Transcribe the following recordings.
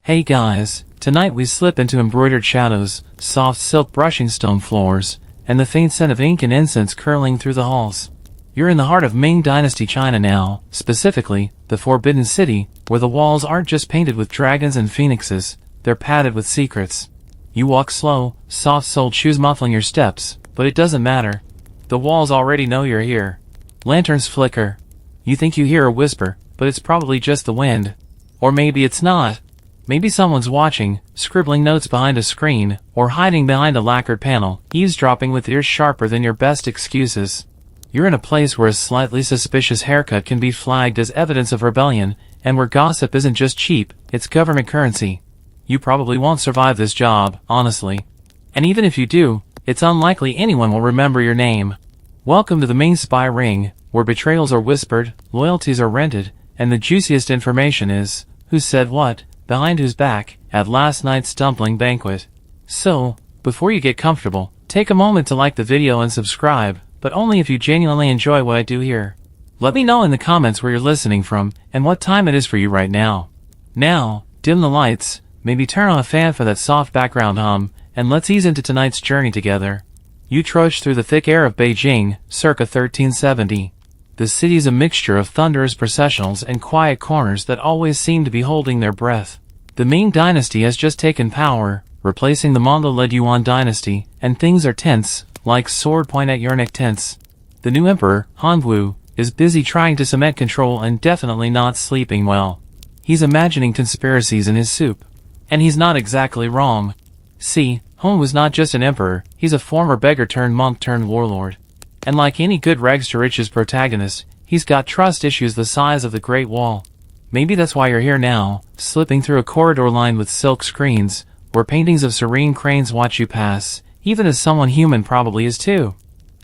Hey guys, tonight we slip into embroidered shadows, soft silk brushing stone floors, and the faint scent of ink and incense curling through the halls. You're in the heart of Ming Dynasty China now, specifically, the Forbidden City, where the walls aren't just painted with dragons and phoenixes, they're padded with secrets. You walk slow, soft-soled shoes muffling your steps, but it doesn't matter. The walls already know you're here. Lanterns flicker. You think you hear a whisper, but it's probably just the wind. Or maybe it's not. Maybe someone's watching, scribbling notes behind a screen, or hiding behind a lacquered panel, eavesdropping with ears sharper than your best excuses. You're in a place where a slightly suspicious haircut can be flagged as evidence of rebellion, and where gossip isn't just cheap, it's government currency. You probably won't survive this job, honestly. And even if you do, it's unlikely anyone will remember your name. Welcome to the main spy ring, where betrayals are whispered, loyalties are rented, and the juiciest information is, who said what, behind whose back, at last night's dumpling banquet. So, before you get comfortable, take a moment to like the video and subscribe, but only if you genuinely enjoy what I do here. Let me know in the comments where you're listening from, and what time it is for you right now. Now, dim the lights, maybe turn on a fan for that soft background hum, and let's ease into tonight's journey together. You trudge through the thick air of Beijing, circa 1370. The city's a mixture of thunderous processionals and quiet corners that always seem to be holding their breath. The Ming Dynasty has just taken power, replacing the Mongol-led Yuan dynasty, and things are tense, like sword point at your neck tense. The new emperor, Han, is busy trying to cement control and definitely not sleeping well. He's imagining conspiracies in his soup. And he's not exactly wrong. See, Han was not just an emperor, he's a former beggar-turned-monk-turned-warlord. And like any good rags-to-riches protagonist, he's got trust issues the size of the Great Wall. Maybe that's why you're here now, slipping through a corridor lined with silk screens, where paintings of serene cranes watch you pass, even as someone human probably is too.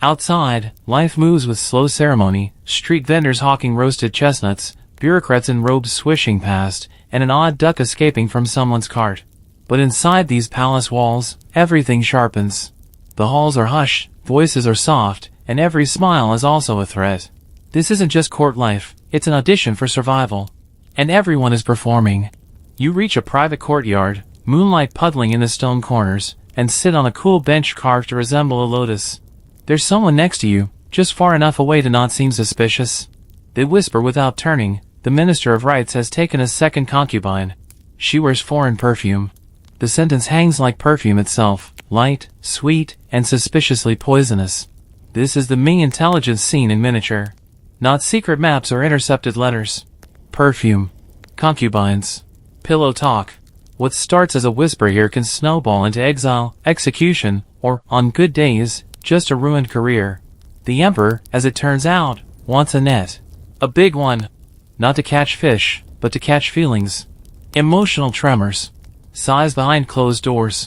Outside, life moves with slow ceremony, street vendors hawking roasted chestnuts, bureaucrats in robes swishing past, and an odd duck escaping from someone's cart. But inside these palace walls, everything sharpens. The halls are hushed, voices are soft, and every smile is also a threat. This isn't just court life, it's an audition for survival. And everyone is performing. You reach a private courtyard, moonlight puddling in the stone corners, and sit on a cool bench carved to resemble a lotus. There's someone next to you, just far enough away to not seem suspicious. They whisper without turning, the Minister of Rights has taken a second concubine. She wears foreign perfume. The sentence hangs like perfume itself, light, sweet, and suspiciously poisonous. This is the Ming intelligence scene in miniature. Not secret maps or intercepted letters. Perfume. Concubines. Pillow talk. What starts as a whisper here can snowball into exile, execution, or, on good days, just a ruined career. The Emperor, as it turns out, wants a net. A big one. Not to catch fish, but to catch feelings. Emotional tremors. Sighs behind closed doors.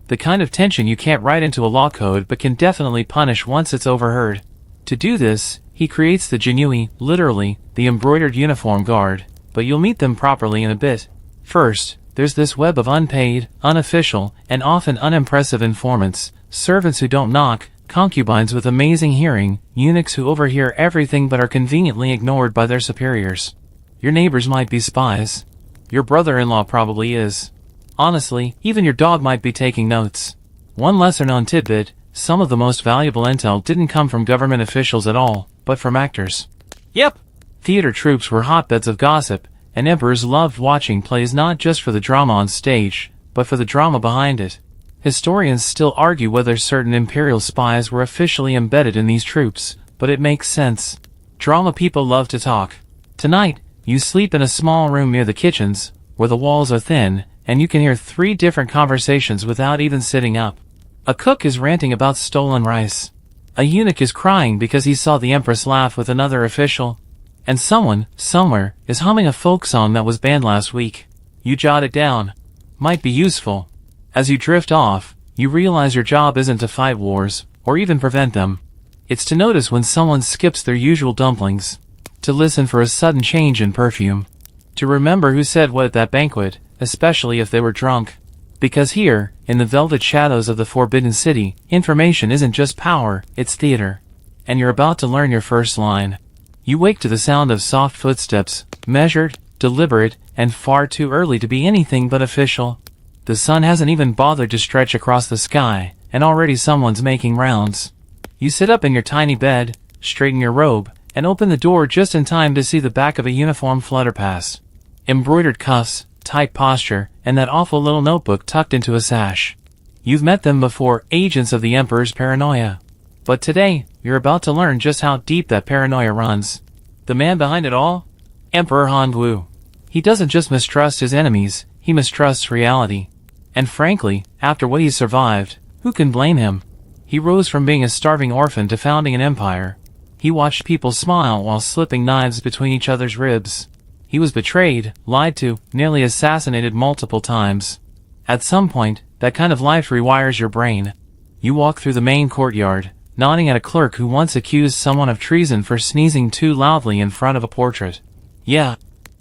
The kind of tension you can't write into a law code but can definitely punish once it's overheard. To do this, he creates the Jinui, literally, the embroidered uniform guard, but you'll meet them properly in a bit. First, there's this web of unpaid, unofficial, and often unimpressive informants, servants who don't knock, concubines with amazing hearing, eunuchs who overhear everything but are conveniently ignored by their superiors. Your neighbors might be spies. Your brother-in-law probably is. Honestly, even your dog might be taking notes. One lesser-known tidbit, some of the most valuable intel didn't come from government officials at all, but from actors. Yep! Theater troupes were hotbeds of gossip, and emperors loved watching plays not just for the drama on stage, but for the drama behind it. Historians still argue whether certain imperial spies were officially embedded in these troupes, but it makes sense. Drama people love to talk. Tonight, you sleep in a small room near the kitchens, where the walls are thin, and you can hear 3 different conversations without even sitting up. A cook is ranting about stolen rice. A eunuch is crying because he saw the empress laugh with another official. And someone, somewhere, is humming a folk song that was banned last week. You jot it down. Might be useful. As you drift off, you realize your job isn't to fight wars, or even prevent them. It's to notice when someone skips their usual dumplings. To listen for a sudden change in perfume. To remember who said what at that banquet, especially if they were drunk. Because here, in the velvet shadows of the Forbidden City, information isn't just power, it's theater. And you're about to learn your first line. You wake to the sound of soft footsteps, measured, deliberate, and far too early to be anything but official. The sun hasn't even bothered to stretch across the sky, and already someone's making rounds. You sit up in your tiny bed, straighten your robe, and open the door just in time to see the back of a uniform flutter past. Embroidered cuffs, tight posture, and that awful little notebook tucked into a sash. You've met them before, agents of the Emperor's paranoia. But today, you're about to learn just how deep that paranoia runs. The man behind it all? Emperor Hongwu. He doesn't just mistrust his enemies, he mistrusts reality. And frankly, after what he survived, who can blame him? He rose from being a starving orphan to founding an empire. He watched people smile while slipping knives between each other's ribs. He was betrayed, lied to, nearly assassinated multiple times. At some point, that kind of life rewires your brain. You walk through the main courtyard, nodding at a clerk who once accused someone of treason for sneezing too loudly in front of a portrait. Yeah,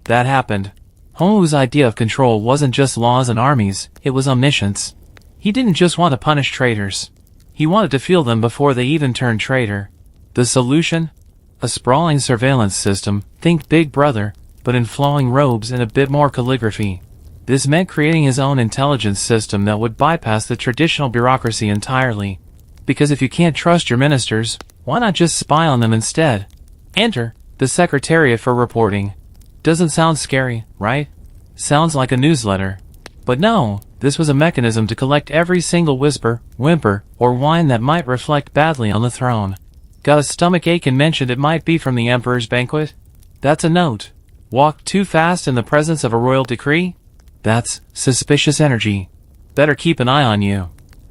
that happened. Hongwu's idea of control wasn't just laws and armies, it was omniscience. He didn't just want to punish traitors. He wanted to feel them before they even turned traitor. The solution? A sprawling surveillance system, think Big Brother, but in flowing robes and a bit more calligraphy. This meant creating his own intelligence system that would bypass the traditional bureaucracy entirely. Because if you can't trust your ministers, why not just spy on them instead? Enter the Secretariat for Reporting. Doesn't sound scary, right? Sounds like a newsletter. But no, this was a mechanism to collect every single whisper, whimper, or whine that might reflect badly on the throne. Got a stomachache and mentioned it might be from the Emperor's banquet? That's a note. Walked too fast in the presence of a royal decree? That's suspicious energy. Better keep an eye on you.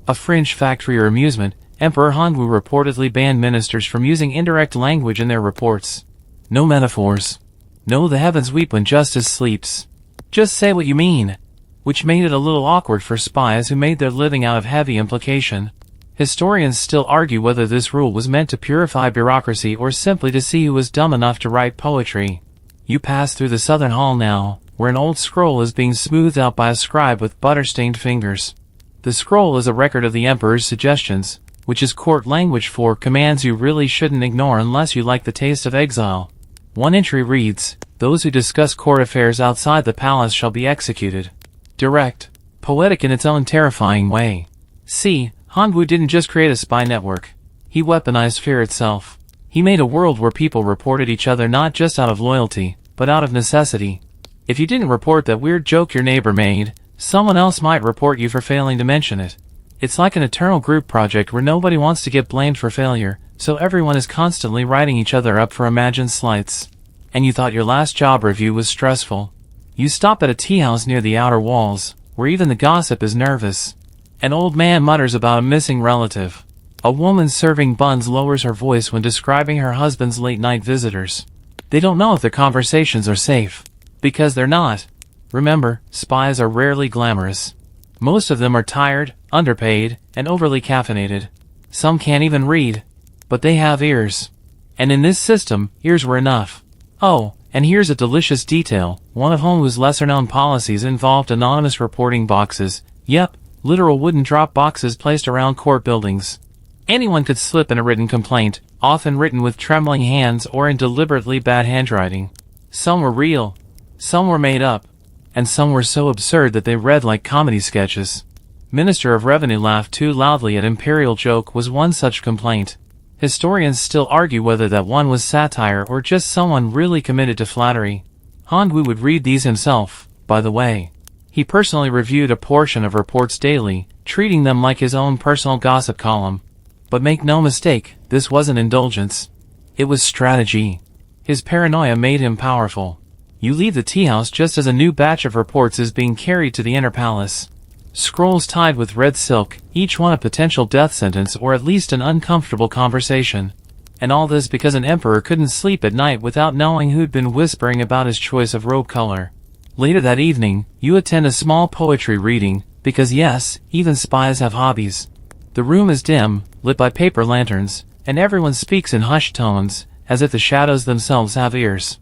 A fringe fact for your amusement, Emperor Hongwu reportedly banned ministers from using indirect language in their reports. No metaphors. No, the heavens weep when justice sleeps. Just say what you mean. Which made it a little awkward for spies who made their living out of heavy implication. Historians still argue whether this rule was meant to purify bureaucracy or simply to see who was dumb enough to write poetry. You pass through the southern hall now, where an old scroll is being smoothed out by a scribe with butter-stained fingers. The scroll is a record of the Emperor's suggestions, which is court language for commands you really shouldn't ignore unless you like the taste of exile. One entry reads, "Those who discuss court affairs outside the palace shall be executed." Direct, poetic in its own terrifying way. See, Hongwu didn't just create a spy network. He weaponized fear itself. He made a world where people reported each other not just out of loyalty, but out of necessity. If you didn't report that weird joke your neighbor made, someone else might report you for failing to mention it. It's like an eternal group project where nobody wants to get blamed for failure, so everyone is constantly writing each other up for imagined slights. And you thought your last job review was stressful. You stop at a tea house near the outer walls, where even the gossip is nervous. An old man mutters about a missing relative. A woman serving buns lowers her voice when describing her husband's late-night visitors. They don't know if their conversations are safe. Because they're not. Remember, spies are rarely glamorous. Most of them are tired, underpaid, and overly caffeinated. Some can't even read. But they have ears. And in this system, ears were enough. Oh, and here's a delicious detail. One of Hongwu's lesser-known policies involved anonymous reporting boxes. Yep, literal wooden drop boxes placed around court buildings. Anyone could slip in a written complaint, often written with trembling hands or in deliberately bad handwriting. Some were real. Some were made up. And some were so absurd that they read like comedy sketches. Minister of Revenue laughed too loudly at imperial joke was one such complaint. Historians still argue whether that one was satire or just someone really committed to flattery. Hongwu would read these himself, by the way. He personally reviewed a portion of reports daily, treating them like his own personal gossip column. But make no mistake, this wasn't indulgence. It was strategy. His paranoia made him powerful. You leave the tea house just as a new batch of reports is being carried to the inner palace. Scrolls tied with red silk, each one a potential death sentence or at least an uncomfortable conversation. And all this because an emperor couldn't sleep at night without knowing who'd been whispering about his choice of robe color. Later that evening, you attend a small poetry reading, because yes, even spies have hobbies. The room is dim, lit by paper lanterns, and everyone speaks in hushed tones, as if the shadows themselves have ears.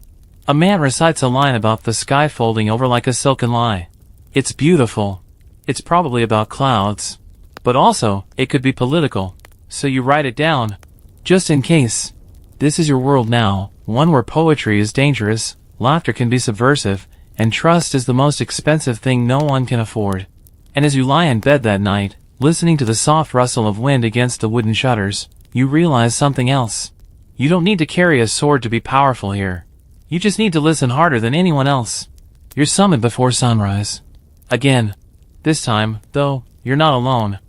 A man recites a line about the sky folding over like a silken lie. It's beautiful. It's probably about clouds. But also, it could be political. So you write it down. Just in case. This is your world now, one where poetry is dangerous, laughter can be subversive, and trust is the most expensive thing no one can afford. And as you lie in bed that night, listening to the soft rustle of wind against the wooden shutters, you realize something else. You don't need to carry a sword to be powerful here. You just need to listen harder than anyone else. You're summoned before sunrise. Again. This time, though, you're not alone.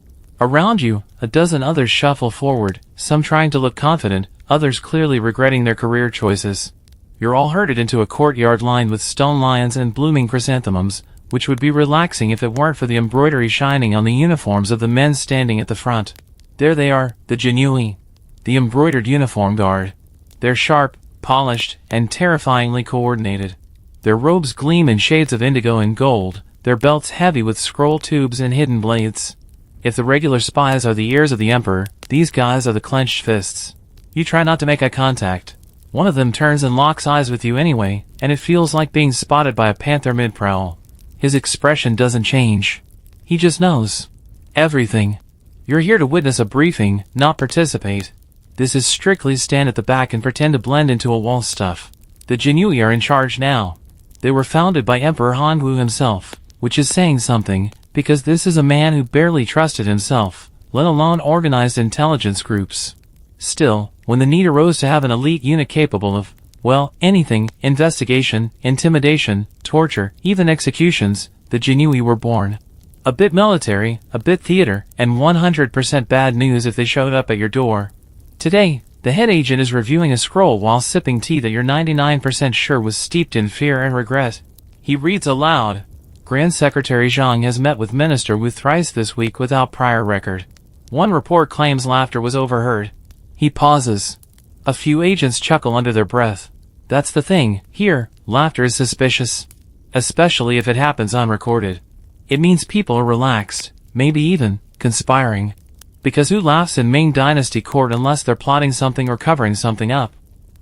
Around you, a dozen others shuffle forward, some trying to look confident, others clearly regretting their career choices. You're all herded into a courtyard lined with stone lions and blooming chrysanthemums, which would be relaxing if it weren't for the embroidery shining on the uniforms of the men standing at the front. There they are, the Jinui, the embroidered uniform guard. They're sharp, polished, and terrifyingly coordinated. Their robes gleam in shades of indigo and gold, their belts heavy with scroll tubes and hidden blades. If the regular spies are the ears of the emperor, these guys are the clenched fists. You try not to make eye contact. One of them turns and locks eyes with you anyway, and it feels like being spotted by a panther mid-prowl. His expression doesn't change. He just knows everything. You're here to witness a briefing, not participate. This is strictly stand at the back and pretend to blend into a wall stuff. The Jinui are in charge now. They were founded by Emperor Hanwu himself, which is saying something, because this is a man who barely trusted himself, let alone organized intelligence groups. Still, when the need arose to have an elite unit capable of, well, anything, investigation, intimidation, torture, even executions, the Jinui were born. A bit military, a bit theater, and 100% bad news if they showed up at your door. Today, the head agent is reviewing a scroll while sipping tea that you're 99% sure was steeped in fear and regret. He reads aloud. Grand Secretary Zhang has met with Minister Wu thrice this week without prior record. One report claims laughter was overheard. He pauses. A few agents chuckle under their breath. That's the thing, here, laughter is suspicious. Especially if it happens unrecorded. It means people are relaxed, maybe even conspiring. Because who laughs in Ming Dynasty court unless they're plotting something or covering something up?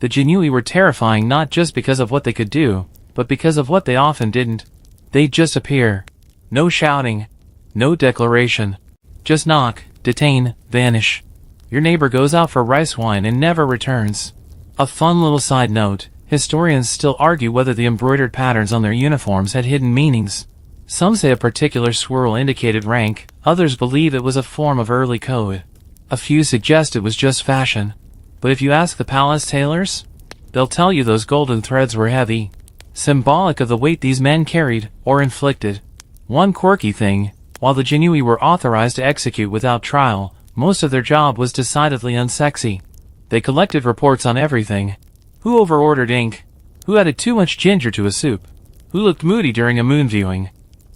The Jinui were terrifying not just because of what they could do, but because of what they often didn't. They'd just appear. No shouting. No declaration. Just knock, detain, vanish. Your neighbor goes out for rice wine and never returns. A fun little side note, historians still argue whether the embroidered patterns on their uniforms had hidden meanings. Some say a particular swirl indicated rank, others believe it was a form of early code. A few suggest it was just fashion. But if you ask the palace tailors, they'll tell you those golden threads were heavy. Symbolic of the weight these men carried, or inflicted. One quirky thing, while the Jinui were authorized to execute without trial, most of their job was decidedly unsexy. They collected reports on everything. Who over-ordered ink? Who added too much ginger to a soup? Who looked moody during a moon viewing?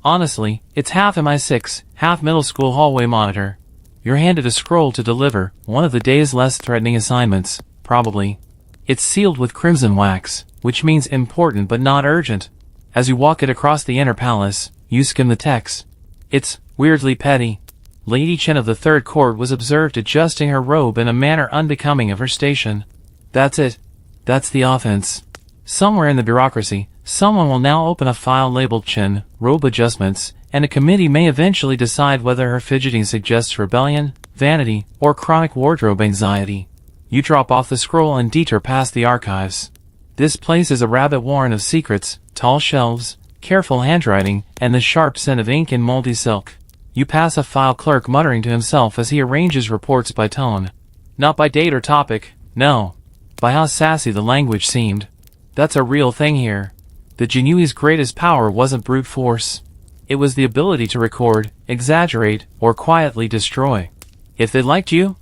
Honestly, it's half MI6, half middle school hallway monitor. You're handed a scroll to deliver, one of the day's less threatening assignments, probably. It's sealed with crimson wax, which means important but not urgent. As you walk it across the inner palace, you skim the text. It's weirdly petty. Lady Chen of the Third Court was observed adjusting her robe in a manner unbecoming of her station. That's it. That's the offense. Somewhere in the bureaucracy, someone will now open a file labeled Chen, robe adjustments, and a committee may eventually decide whether her fidgeting suggests rebellion, vanity, or chronic wardrobe anxiety. You drop off the scroll and detour past the archives. This place is a rabbit warren of secrets, tall shelves, careful handwriting, and the sharp scent of ink and moldy silk. You pass a file clerk muttering to himself as he arranges reports by tone. Not by date or topic, no. By how sassy the language seemed. That's a real thing here. The Jinui's greatest power wasn't brute force. It was the ability to record, exaggerate, or quietly destroy. If they liked you,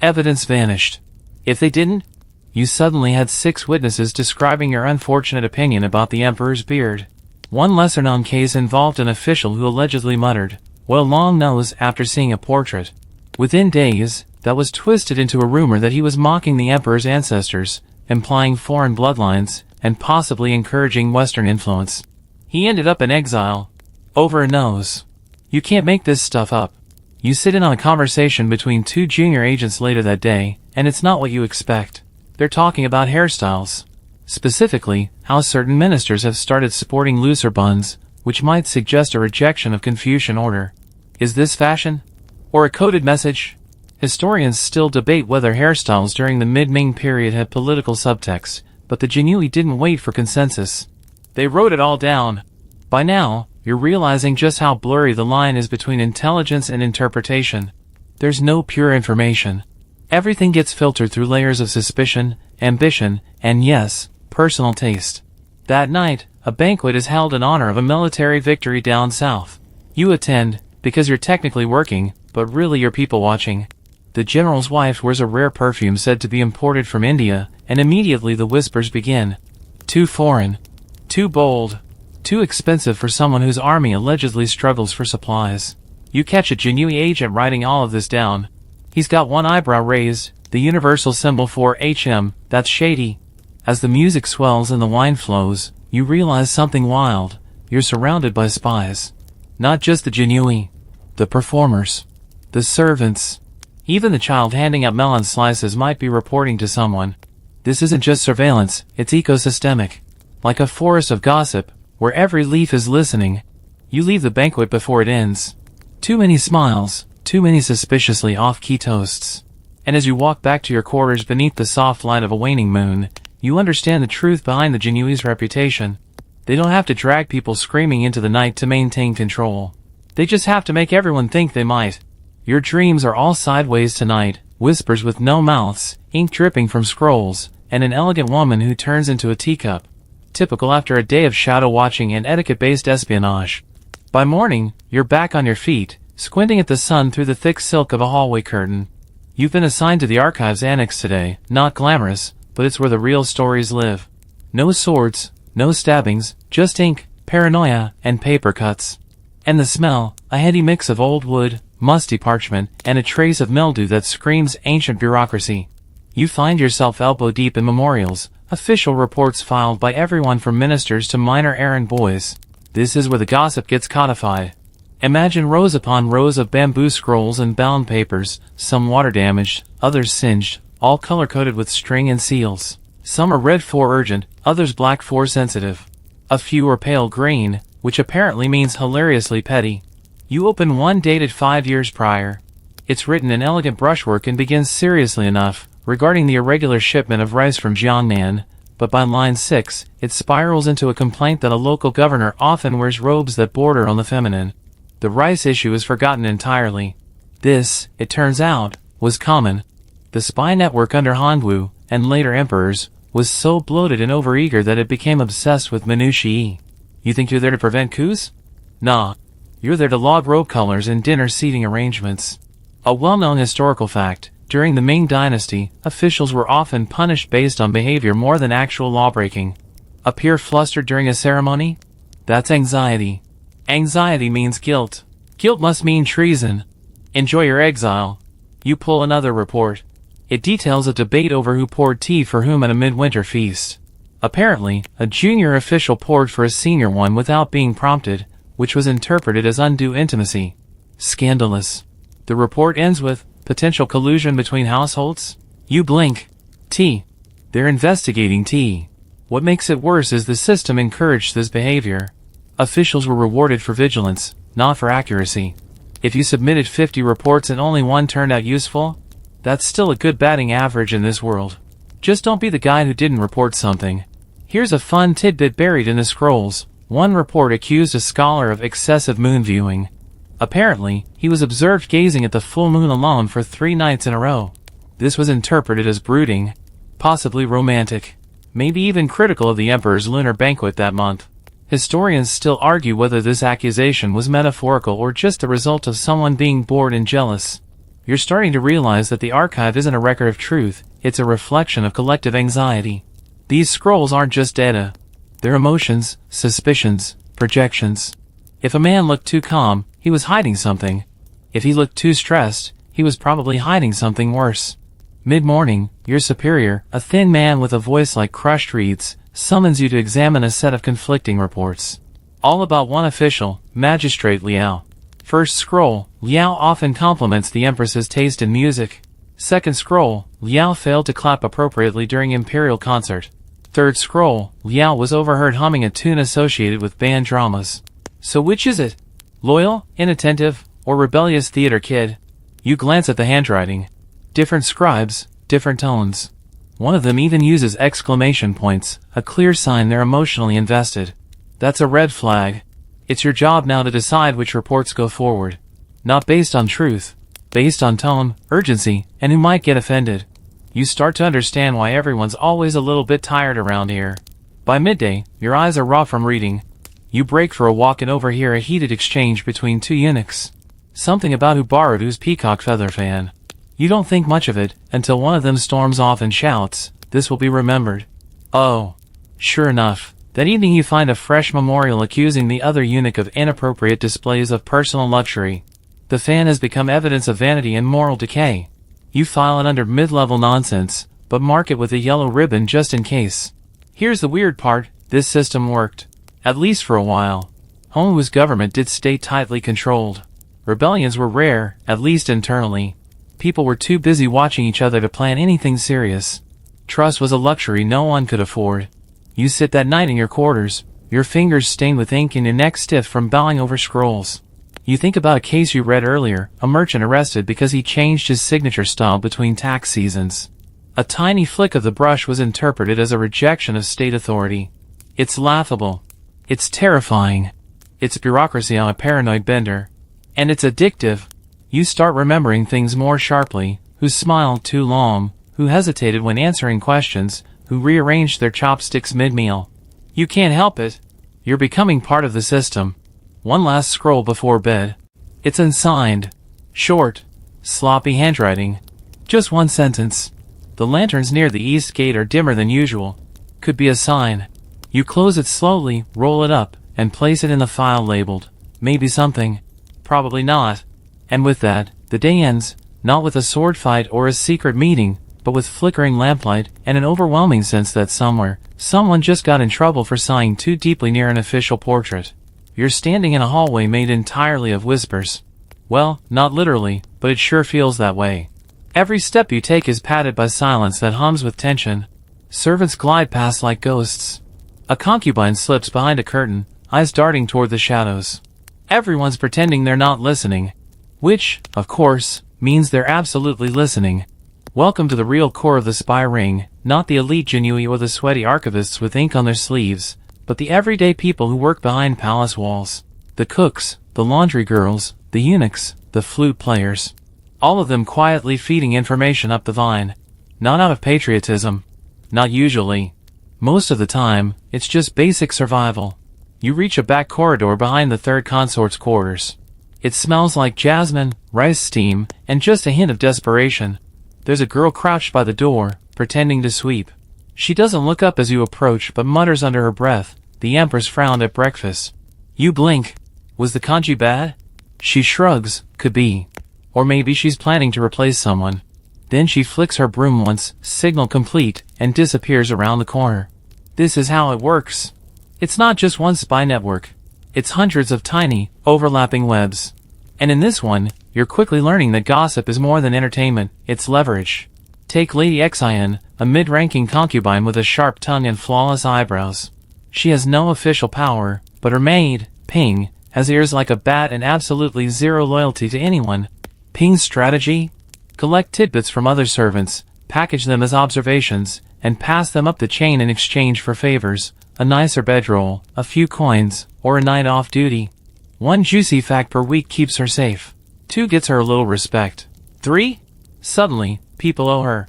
evidence vanished. If they didn't, you suddenly had 6 witnesses describing your unfortunate opinion about the emperor's beard. One lesser-known case involved an official who allegedly muttered, "Well, long nose," after seeing a portrait. Within days, that was twisted into a rumor that he was mocking the emperor's ancestors, implying foreign bloodlines, and possibly encouraging Western influence. He ended up in exile. Over a nose. You can't make this stuff up. You sit in on a conversation between 2 junior agents later that day, and it's not what you expect. They're talking about hairstyles. Specifically, how certain ministers have started sporting looser buns, which might suggest a rejection of Confucian order. Is this fashion? Or a coded message? Historians still debate whether hairstyles during the mid-Ming period had political subtext, but the Jinui didn't wait for consensus. They wrote it all down. By now, you're realizing just how blurry the line is between intelligence and interpretation. There's no pure information. Everything gets filtered through layers of suspicion, ambition, and yes, personal taste. That night, a banquet is held in honor of a military victory down south. You attend, because you're technically working, but really you're people watching. The general's wife wears a rare perfume said to be imported from India, and immediately the whispers begin. Too foreign. Too bold. Too expensive for someone whose army allegedly struggles for supplies. You catch a genuine agent writing all of this down. He's got one eyebrow raised, the universal symbol for HM, that's shady. As the music swells and the wine flows, you realize something wild. You're surrounded by spies. Not just the genuine. The performers. The servants. Even the child handing out melon slices might be reporting to someone. This isn't just surveillance, it's ecosystemic. Like a forest of gossip, where every leaf is listening. You leave the banquet before it ends. Too many smiles, too many suspiciously off-key toasts. And as you walk back to your quarters beneath the soft light of a waning moon, you understand the truth behind the genuine's reputation. They don't have to drag people screaming into the night to maintain control. They just have to make everyone think they might. Your dreams are all sideways tonight, whispers with no mouths, ink dripping from scrolls, and an elegant woman who turns into a teacup. Typical after a day of shadow watching and etiquette-based espionage. By morning, you're back on your feet, squinting at the sun through the thick silk of a hallway curtain. You've been assigned to the archives annex today, not glamorous, but it's where the real stories live. No swords, no stabbings, just ink, paranoia, and paper cuts. And the smell, a heady mix of old wood, musty parchment, and a trace of mildew that screams ancient bureaucracy. You find yourself elbow-deep in memorials, official reports filed by everyone from ministers to minor errand boys. This is where the gossip gets codified. Imagine rows upon rows of bamboo scrolls and bound papers, some water-damaged, others singed, all color-coded with string and seals. Some are red for urgent, others black for sensitive. A few are pale green, which apparently means hilariously petty. You open one dated 5 years prior. It's written in elegant brushwork and begins seriously enough, regarding the irregular shipment of rice from Jiangnan, but by line 6, it spirals into a complaint that a local governor often wears robes that border on the feminine. The rice issue is forgotten entirely. This, it turns out, was common. The spy network under Hanwu, and later emperors, was so bloated and overeager that it became obsessed with minutiae. You think you're there to prevent coups? Nah. You're there to log robe colors and dinner seating arrangements. A well-known historical fact, during the Ming Dynasty, officials were often punished based on behavior more than actual lawbreaking. Appear flustered during a ceremony? That's anxiety. Anxiety means guilt. Guilt must mean treason. Enjoy your exile. You pull another report. It details a debate over who poured tea for whom at a midwinter feast. Apparently, a junior official poured for a senior one without being prompted, which was interpreted as undue intimacy. Scandalous. The report ends with, potential collusion between households? You blink. Tea. They're investigating tea. What makes it worse is the system encouraged this behavior. Officials were rewarded for vigilance, not for accuracy. If you submitted 50 reports and only one turned out useful, that's still a good batting average in this world. Just don't be the guy who didn't report something. Here's a fun tidbit buried in the scrolls. One report accused a scholar of excessive moon viewing. Apparently, he was observed gazing at the full moon alone for 3 nights in a row. This was interpreted as brooding, possibly romantic, maybe even critical of the emperor's lunar banquet that month. Historians still argue whether this accusation was metaphorical or just the result of someone being bored and jealous. You're starting to realize that the archive isn't a record of truth, it's a reflection of collective anxiety. These scrolls aren't just data. They're emotions, suspicions, projections. If a man looked too calm, he was hiding something. If he looked too stressed, he was probably hiding something worse. Mid-morning, your superior, a thin man with a voice like crushed reeds, summons you to examine a set of conflicting reports. All about one official, Magistrate Liao. First scroll, Liao often compliments the empress's taste in music. Second scroll, Liao failed to clap appropriately during imperial concert. Third scroll, Liao was overheard humming a tune associated with band dramas. So which is it? Loyal, inattentive, or rebellious theater kid? You glance at the handwriting. Different scribes, different tones. One of them even uses exclamation points, a clear sign they're emotionally invested. That's a red flag. It's your job now to decide which reports go forward. Not based on truth, based on tone, urgency, and who might get offended. You start to understand why everyone's always a little bit tired around here. By midday, your eyes are raw from reading. You break for a walk and overhear a heated exchange between two eunuchs. Something about who borrowed whose peacock feather fan. You don't think much of it, until one of them storms off and shouts, "This will be remembered." Oh. Sure enough, that evening you find a fresh memorial accusing the other eunuch of inappropriate displays of personal luxury. The fan has become evidence of vanity and moral decay. You file it under mid-level nonsense, but mark it with a yellow ribbon just in case. Here's the weird part, this system worked. At least for a while. Honolulu's government did stay tightly controlled. Rebellions were rare, at least internally. People were too busy watching each other to plan anything serious. Trust was a luxury no one could afford. You sit that night in your quarters, your fingers stained with ink and your neck stiff from bowing over scrolls. You think about a case you read earlier, a merchant arrested because he changed his signature style between tax seasons. A tiny flick of the brush was interpreted as a rejection of state authority. It's laughable. It's terrifying. It's bureaucracy on a paranoid bender. And it's addictive. You start remembering things more sharply, who smiled too long, who hesitated when answering questions, who rearranged their chopsticks mid-meal. You can't help it. You're becoming part of the system. One last scroll before bed. It's unsigned. Short. Sloppy handwriting. Just one sentence. The lanterns near the east gate are dimmer than usual. Could be a sign. You close it slowly, roll it up, and place it in the file labeled, "Maybe something." Probably not. And with that, the day ends, not with a sword fight or a secret meeting, but with flickering lamplight and an overwhelming sense that somewhere, someone just got in trouble for sighing too deeply near an official portrait. You're standing in a hallway made entirely of whispers. Well, not literally, but it sure feels that way. Every step you take is padded by silence that hums with tension. Servants glide past like ghosts. A concubine slips behind a curtain, eyes darting toward the shadows. Everyone's pretending they're not listening. Which, of course, means they're absolutely listening. Welcome to the real core of the spy ring, not the elite genui or the sweaty archivists with ink on their sleeves, but the everyday people who work behind palace walls. The cooks, the laundry girls, the eunuchs, the flute players. All of them quietly feeding information up the vine. Not out of patriotism. Not usually. Most of the time, it's just basic survival. You reach a back corridor behind the third consort's quarters. It smells like jasmine, rice steam, and just a hint of desperation. There's a girl crouched by the door, pretending to sweep. She doesn't look up as you approach but mutters under her breath, "The Empress frowned at breakfast." You blink. Was the kanji bad? She shrugs, could be. Or maybe she's planning to replace someone. Then she flicks her broom once, signal complete, and disappears around the corner. This is how it works. It's not just one spy network. It's hundreds of tiny, overlapping webs. And in this one, you're quickly learning that gossip is more than entertainment, it's leverage. Take Lady Xin, a mid-ranking concubine with a sharp tongue and flawless eyebrows. She has no official power, but her maid, Ping, has ears like a bat and absolutely zero loyalty to anyone. Ping's strategy? Collect tidbits from other servants, package them as observations, and pass them up the chain in exchange for favors, a nicer bedroll, a few coins, or a night off duty. 1 juicy fact per week keeps her safe. 2 gets her a little respect. 3? Suddenly, people owe her.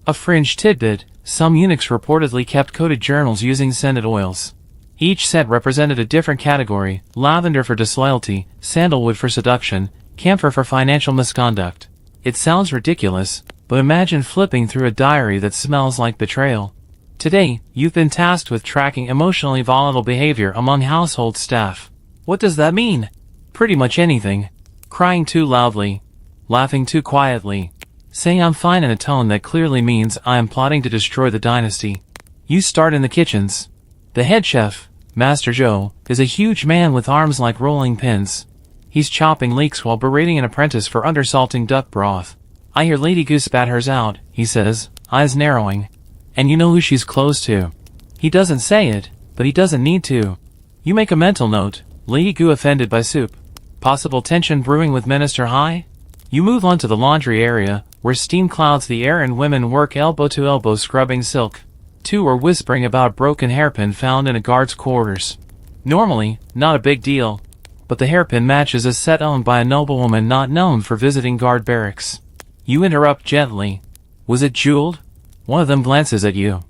A fringe tidbit, some eunuchs reportedly kept coded journals using scented oils. Each scent represented a different category: lavender for disloyalty, sandalwood for seduction, camphor for financial misconduct. It sounds ridiculous, but imagine flipping through a diary that smells like betrayal. Today, you've been tasked with tracking emotionally volatile behavior among household staff. What does that mean? Pretty much anything. Crying too loudly. Laughing too quietly. Saying "I'm fine" in a tone that clearly means "I am plotting to destroy the dynasty." You start in the kitchens. The head chef, Master Zhou, is a huge man with arms like rolling pins. He's chopping leeks while berating an apprentice for undersalting duck broth. "I hear Lady Goose spat hers out," he says, eyes narrowing. And you know who she's close to. He doesn't say it, but he doesn't need to. You make a mental note: Lady Gu offended by soup. Possible tension brewing with Minister Hai? You move on to the laundry area, where steam clouds the air and women work elbow to elbow scrubbing silk. 2 are whispering about a broken hairpin found in a guard's quarters. Normally, not a big deal. But the hairpin matches a set owned by a noblewoman not known for visiting guard barracks. You interrupt gently. Was it jeweled? One of them glances at you.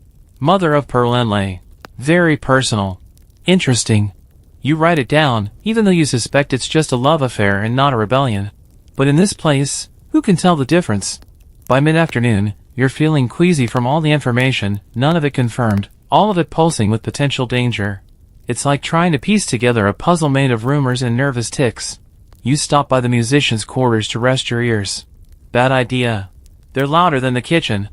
Mother of pearl inlay. Very personal. Interesting. You write it down, even though you suspect it's just a love affair and not a rebellion. But in this place, who can tell the difference? By mid-afternoon, you're feeling queasy from all the information, none of it confirmed, all of it pulsing with potential danger. It's like trying to piece together a puzzle made of rumors and nervous tics. You stop by the musicians' quarters to rest your ears. Bad idea. They're louder than the kitchen.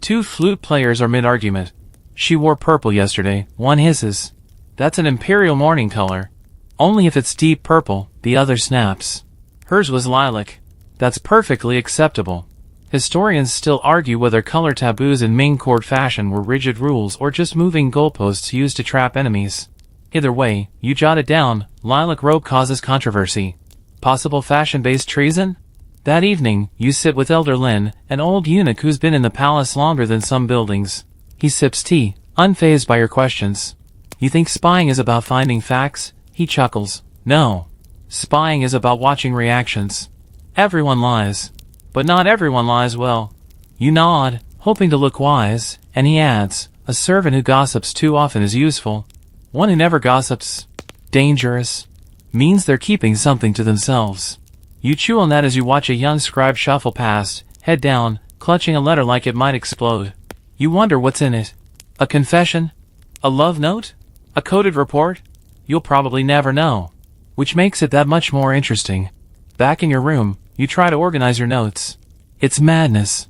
Two flute players are mid-argument. She wore purple yesterday, one hisses. That's an imperial mourning color. Only if it's deep purple, the other snaps. Hers was lilac. That's perfectly acceptable. Historians still argue whether color taboos in Ming court fashion were rigid rules or just moving goalposts used to trap enemies. Either way, you jot it down, lilac robe causes controversy. Possible fashion-based treason? That evening, you sit with Elder Lin, an old eunuch who's been in the palace longer than some buildings. He sips tea, unfazed by your questions. You think spying is about finding facts? He chuckles. No. Spying is about watching reactions. Everyone lies. But not everyone lies well. You nod, hoping to look wise, and he adds, a servant who gossips too often is useful. One who never gossips, dangerous, means they're keeping something to themselves. You chew on that as you watch a young scribe shuffle past, head down, clutching a letter like it might explode. You wonder what's in it. A confession? A love note? A coded report? You'll probably never know. Which makes it that much more interesting. Back in your room, you try to organize your notes. It's madness.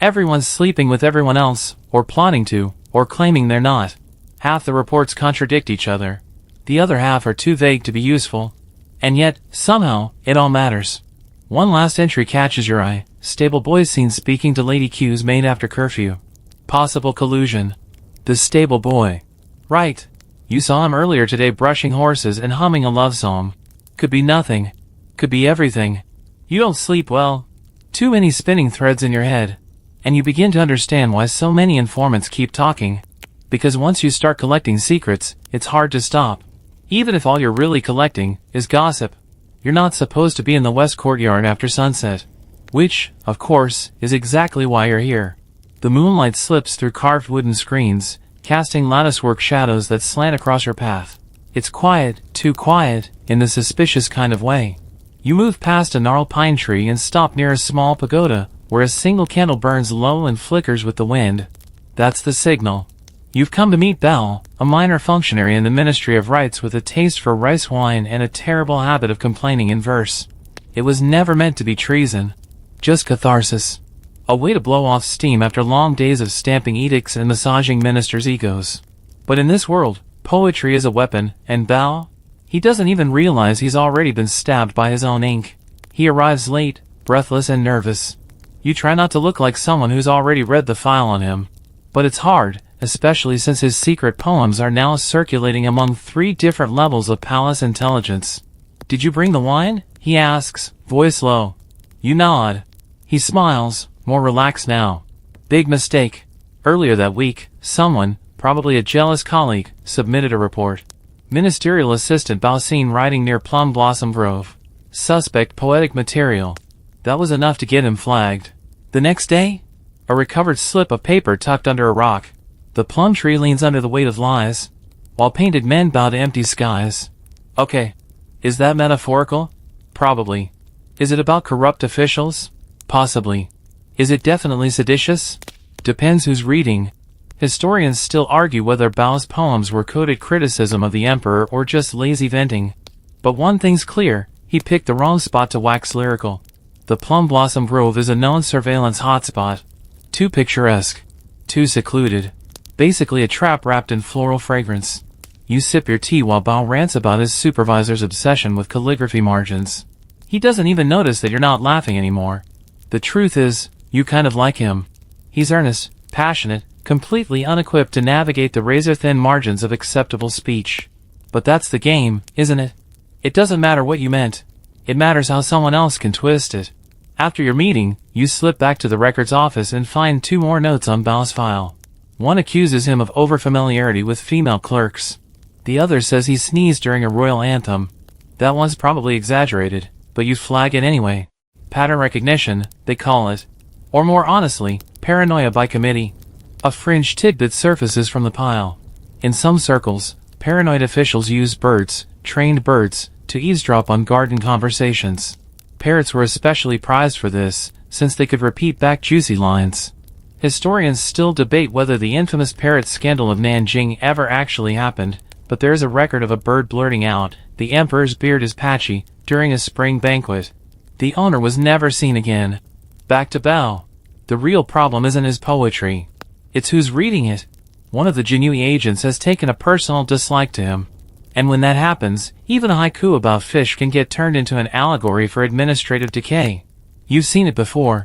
Everyone's sleeping with everyone else, or plotting to, or claiming they're not. Half the reports contradict each other. The other half are too vague to be useful. And yet, somehow, it all matters. One last entry catches your eye. Stable boys seen speaking to Lady Q's maid after curfew. Possible collusion. The stable boy. Right. You saw him earlier today brushing horses and humming a love song. Could be nothing. Could be everything. You don't sleep well. Too many spinning threads in your head. And you begin to understand why so many informants keep talking. Because once you start collecting secrets, it's hard to stop. Even if all you're really collecting is gossip. You're not supposed to be in the West Courtyard after sunset. Which, of course, is exactly why you're here. The moonlight slips through carved wooden screens, casting latticework shadows that slant across your path. It's quiet, too quiet, in the suspicious kind of way. You move past a gnarled pine tree and stop near a small pagoda, where a single candle burns low and flickers with the wind. That's the signal. You've come to meet Bao, a minor functionary in the Ministry of Rites with a taste for rice wine and a terrible habit of complaining in verse. It was never meant to be treason. Just catharsis. A way to blow off steam after long days of stamping edicts and massaging ministers' egos. But in this world, poetry is a weapon, and Bao? He doesn't even realize he's already been stabbed by his own ink. He arrives late, breathless and nervous. You try not to look like someone who's already read the file on him. But it's hard, especially since his secret poems are now circulating among 3 different levels of palace intelligence. Did you bring the wine? He asks, voice low. You nod. He smiles, more relaxed now. Big mistake. Earlier that week, someone, probably a jealous colleague, submitted a report. Ministerial assistant Bao seen writing near Plum Blossom Grove. Suspect poetic material. That was enough to get him flagged. The next day? A recovered slip of paper tucked under a rock. The plum tree leans under the weight of lies, while painted men bow to empty skies. Okay. Is that metaphorical? Probably. Is it about corrupt officials? Possibly. Is it definitely seditious? Depends who's reading. Historians still argue whether Bao's poems were coded criticism of the emperor or just lazy venting. But one thing's clear, he picked the wrong spot to wax lyrical. The Plum Blossom Grove is a known surveillance hotspot. Too picturesque. Too secluded. Basically a trap wrapped in floral fragrance. You sip your tea while Bao rants about his supervisor's obsession with calligraphy margins. He doesn't even notice that you're not laughing anymore. The truth is, you kind of like him. He's earnest, passionate, completely unequipped to navigate the razor-thin margins of acceptable speech. But that's the game, isn't it? It doesn't matter what you meant. It matters how someone else can twist it. After your meeting, you slip back to the records office and find 2 more notes on Bao's file. One accuses him of overfamiliarity with female clerks. The other says he sneezed during a royal anthem. That one's probably exaggerated, but you flag it anyway. Pattern recognition, they call it. Or more honestly, paranoia by committee. A fringe tidbit surfaces from the pile. In some circles, paranoid officials use birds, trained birds, to eavesdrop on garden conversations. Parrots were especially prized for this, since they could repeat back juicy lines. Historians still debate whether the infamous parrot scandal of Nanjing ever actually happened, but there is a record of a bird blurting out, "The emperor's beard is patchy," during a spring banquet. The owner was never seen again. Back to Bao. The real problem isn't his poetry. It's who's reading it. One of the Jinui agents has taken a personal dislike to him. And when that happens, even a haiku about fish can get turned into an allegory for administrative decay. You've seen it before.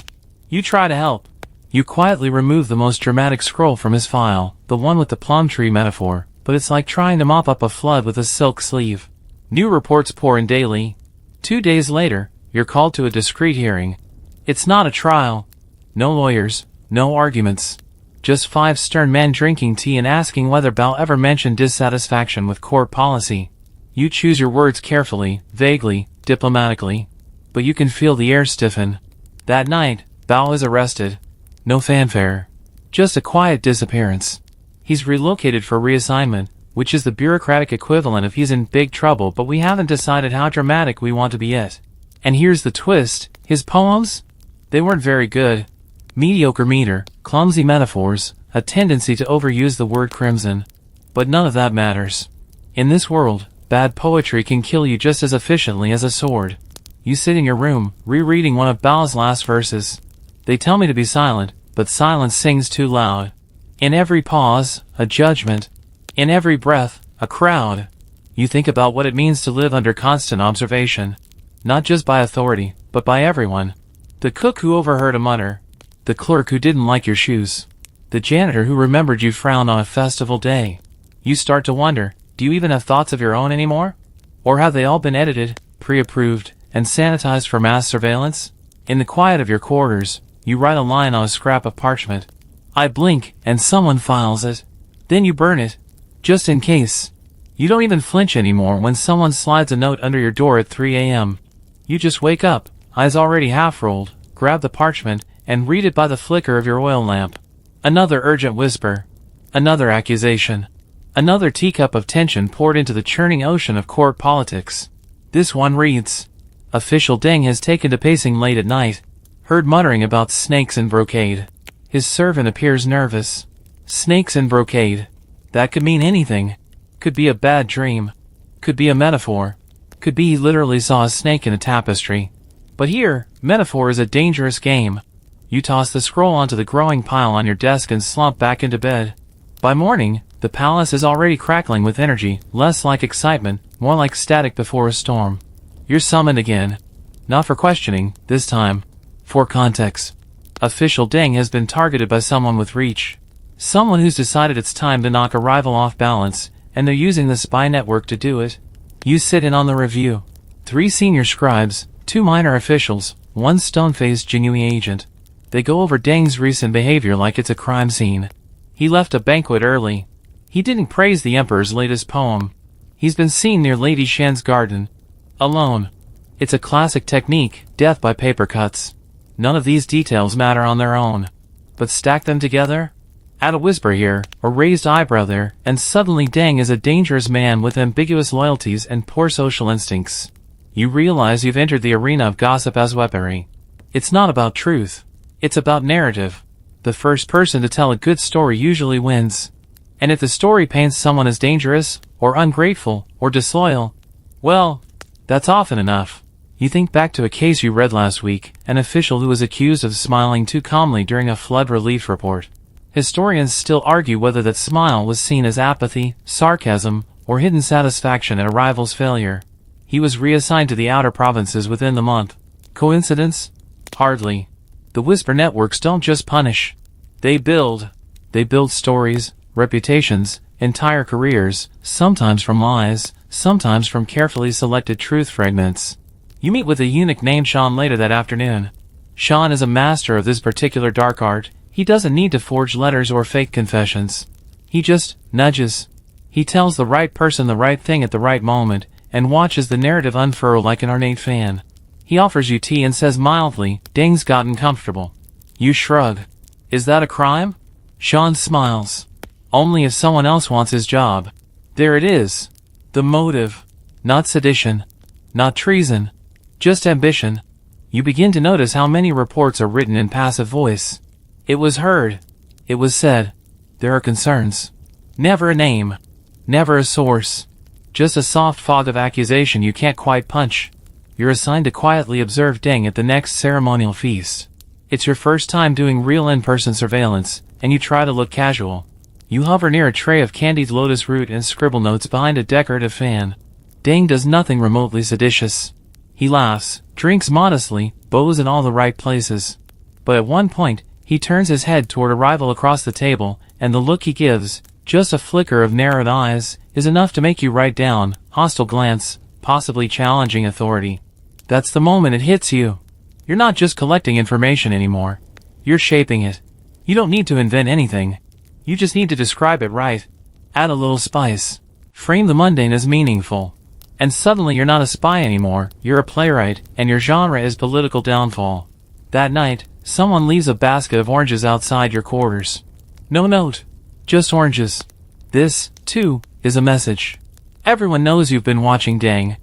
You try to help. You quietly remove the most dramatic scroll from his file, the one with the plum tree metaphor, but it's like trying to mop up a flood with a silk sleeve. New reports pour in daily. 2 days later, you're called to a discreet hearing. It's not a trial. No lawyers, no arguments. Just 5 stern men drinking tea and asking whether Bao ever mentioned dissatisfaction with court policy. You choose your words carefully, vaguely, diplomatically. But you can feel the air stiffen. That night, Bao is arrested. No fanfare. Just a quiet disappearance. He's relocated for reassignment, which is the bureaucratic equivalent of he's in big trouble, but we haven't decided how dramatic we want to be yet. And here's the twist, his poems? They weren't very good. Mediocre meter, clumsy metaphors, a tendency to overuse the word crimson. But none of that matters. In this world, bad poetry can kill you just as efficiently as a sword. You sit in your room, rereading one of Bao's last verses. They tell me to be silent, but silence sings too loud. In every pause, a judgment. In every breath, a crowd. You think about what it means to live under constant observation. Not just by authority, but by everyone. The cook who overheard a mutter. The clerk who didn't like your shoes. The janitor who remembered you frowned on a festival day. You start to wonder, do you even have thoughts of your own anymore? Or have they all been edited, pre-approved, and sanitized for mass surveillance? In the quiet of your quarters, you write a line on a scrap of parchment. I blink, and someone files it. Then you burn it. Just in case. You don't even flinch anymore when someone slides a note under your door at 3 a.m. You just wake up, eyes already half-rolled, grab the parchment, and read it by the flicker of your oil lamp. Another urgent whisper. Another accusation. Another teacup of tension poured into the churning ocean of court politics. This one reads, Official Deng has taken to pacing late at night. Heard muttering about snakes and brocade. His servant appears nervous. Snakes and brocade. That could mean anything. Could be a bad dream. Could be a metaphor. Could be he literally saw a snake in a tapestry. But here, metaphor is a dangerous game. You toss the scroll onto the growing pile on your desk and slump back into bed. By morning, the palace is already crackling with energy, less like excitement, more like static before a storm. You're summoned again. Not for questioning, this time. For context. Official Deng has been targeted by someone with reach. Someone who's decided it's time to knock a rival off balance, and they're using the spy network to do it. You sit in on the review. 3 senior scribes, 2 minor officials, 1 stone-faced Jinui agent. They go over Deng's recent behavior like it's a crime scene. He left a banquet early. He didn't praise the emperor's latest poem. He's been seen near Lady Shen's garden. Alone. It's a classic technique, death by paper cuts. None of these details matter on their own. But stack them together? Add a whisper here, a raised eyebrow there, and suddenly Deng is a dangerous man with ambiguous loyalties and poor social instincts. You realize you've entered the arena of gossip as weaponry. It's not about truth. It's about narrative. The first person to tell a good story usually wins. And if the story paints someone as dangerous, or ungrateful, or disloyal, well, that's often enough. You think back to a case you read last week, an official who was accused of smiling too calmly during a flood relief report. Historians still argue whether that smile was seen as apathy, sarcasm, or hidden satisfaction at a rival's failure. He was reassigned to the outer provinces within the month. Coincidence? Hardly. The Whisper networks don't just punish. They build. They build stories, reputations, entire careers, sometimes from lies, sometimes from carefully selected truth fragments. You meet with a eunuch named Sean later that afternoon. Sean is a master of this particular dark art. He doesn't need to forge letters or fake confessions. He just nudges. He tells the right person the right thing at the right moment, and watches the narrative unfurl like an ornate fan. He offers you tea and says mildly, "Deng's gotten comfortable." You shrug. Is that a crime? Sean smiles. Only if someone else wants his job. There it is. The motive. Not sedition. Not treason. Just ambition. You begin to notice how many reports are written in passive voice. It was heard. It was said. There are concerns. Never a name. Never a source. Just a soft fog of accusation you can't quite punch. You're assigned to quietly observe Deng at the next ceremonial feast. It's your first time doing real in-person surveillance, and you try to look casual. You hover near a tray of candied lotus root and scribble notes behind a decorative fan. Deng does nothing remotely seditious. He laughs, drinks modestly, bows in all the right places. But at one point, he turns his head toward a rival across the table, and the look he gives, just a flicker of narrowed eyes, is enough to make you write down, hostile glance, possibly challenging authority. That's the moment it hits you. You're not just collecting information anymore. You're shaping it. You don't need to invent anything. You just need to describe it right. Add a little spice. Frame the mundane as meaningful. And suddenly you're not a spy anymore, you're a playwright, and your genre is political downfall. That night, someone leaves a basket of oranges outside your quarters. No note. Just oranges. This, too, is a message. Everyone knows you've been watching Deng.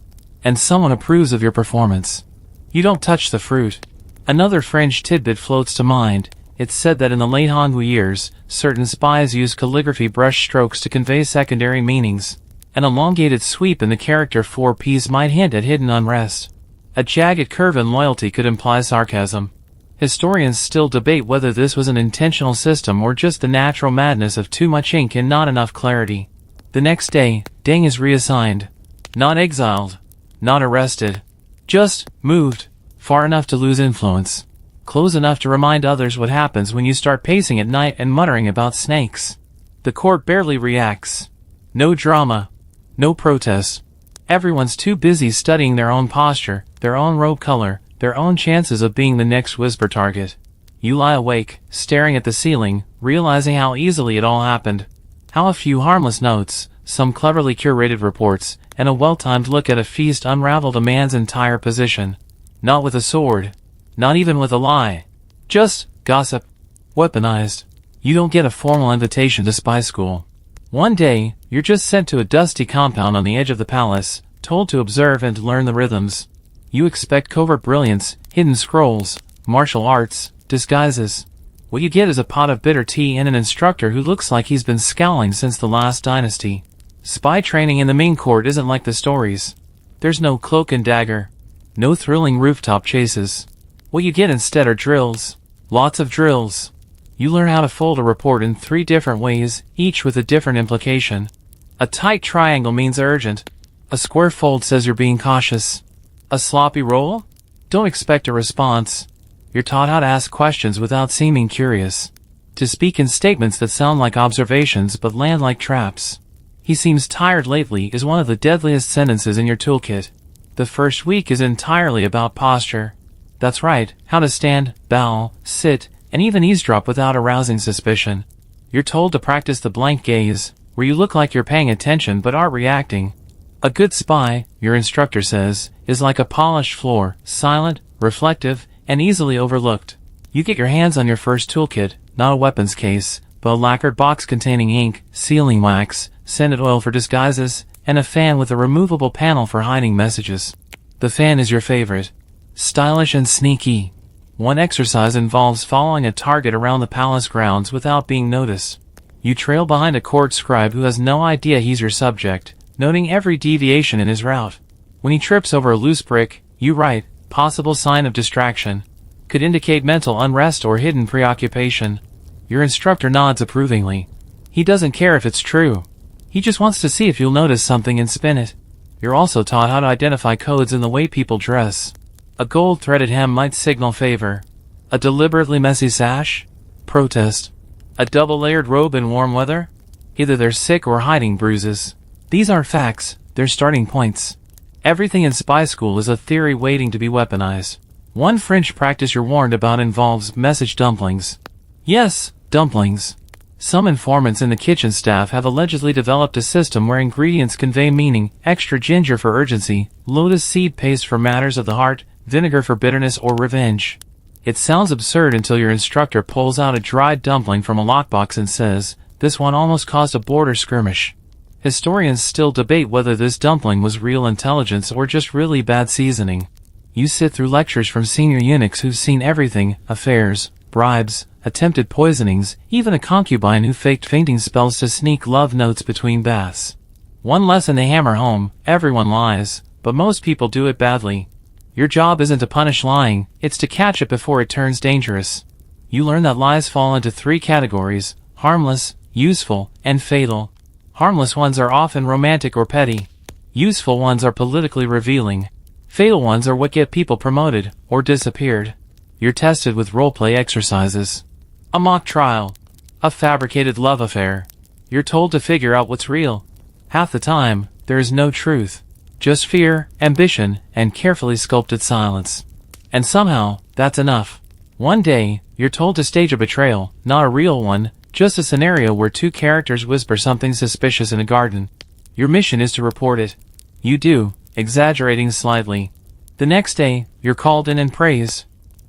And someone approves of your performance. You don't touch the fruit. Another fringe tidbit floats to mind. It's said that in the late Hangwu years, certain spies used calligraphy brush strokes to convey secondary meanings. An elongated sweep in the character 4Ps might hint at hidden unrest. A jagged curve in loyalty could imply sarcasm. Historians still debate whether this was an intentional system or just the natural madness of too much ink and not enough clarity. The next day, Deng is reassigned. Not exiled. Not arrested. Just moved. Far enough to lose influence. Close enough to remind others what happens when you start pacing at night and muttering about snakes. The court barely reacts. No drama. No protest. Everyone's too busy studying their own posture, their own robe color, their own chances of being the next whisper target. You lie awake, staring at the ceiling, realizing how easily it all happened. How a few harmless notes, some cleverly curated reports, and a well-timed look at a feast unraveled a man's entire position. Not with a sword. Not even with a lie. Just gossip. Weaponized. You don't get a formal invitation to spy school. One day, you're just sent to a dusty compound on the edge of the palace, told to observe and to learn the rhythms. You expect covert brilliance, hidden scrolls, martial arts, disguises. What you get is a pot of bitter tea and an instructor who looks like he's been scowling since the last dynasty. Spy training in the Ming court isn't like the stories. There's no cloak and dagger. No thrilling rooftop chases. What you get instead are drills. Lots of drills. You learn how to fold a report in 3 different ways, each with a different implication. A tight triangle means urgent. A square fold says you're being cautious. A sloppy roll? Don't expect a response. You're taught how to ask questions without seeming curious. To speak in statements that sound like observations but land like traps. "He seems tired lately" is one of the deadliest sentences in your toolkit. The first week is entirely about posture. That's right, how to stand, bow, sit, and even eavesdrop without arousing suspicion. You're told to practice the blank gaze, where you look like you're paying attention but aren't reacting. A good spy, your instructor says, is like a polished floor, silent, reflective, and easily overlooked. You get your hands on your first toolkit, not a weapons case, but a lacquered box containing ink, sealing wax, scented oil for disguises, and a fan with a removable panel for hiding messages. The fan is your favorite. Stylish and sneaky. One exercise involves following a target around the palace grounds without being noticed. You trail behind a court scribe who has no idea he's your subject, noting every deviation in his route. When he trips over a loose brick, you write, "Possible sign of distraction." Could indicate mental unrest or hidden preoccupation. Your instructor nods approvingly. He doesn't care if it's true. He just wants to see if you'll notice something and spin it. You're also taught how to identify codes in the way people dress. A gold-threaded hem might signal favor. A deliberately messy sash? Protest. A double-layered robe in warm weather? Either they're sick or hiding bruises. These aren't facts, they're starting points. Everything in spy school is a theory waiting to be weaponized. One fringe practice you're warned about involves message dumplings. Yes, dumplings. Some informants in the kitchen staff have allegedly developed a system where ingredients convey meaning: extra ginger for urgency, lotus seed paste for matters of the heart, vinegar for bitterness or revenge. It sounds absurd until your instructor pulls out a dried dumpling from a lockbox and says, "This one almost caused a border skirmish." Historians still debate whether this dumpling was real intelligence or just really bad seasoning. You sit through lectures from senior eunuchs who've seen everything: affairs, bribes, attempted poisonings, even a concubine who faked fainting spells to sneak love notes between baths. One lesson they hammer home: everyone lies, but most people do it badly. Your job isn't to punish lying, it's to catch it before it turns dangerous. You learn that lies fall into 3 categories: harmless, useful, and fatal. Harmless ones are often romantic or petty. Useful ones are politically revealing. Fatal ones are what get people promoted, or disappeared. You're tested with role-play exercises. A mock trial. A fabricated love affair. You're told to figure out what's real. Half the time, there is no truth. Just fear, ambition, and carefully sculpted silence. And somehow, that's enough. One day, you're told to stage a betrayal, not a real one, just a scenario where 2 characters whisper something suspicious in a garden. Your mission is to report it. You do, exaggerating slightly. The next day, you're called in and praised.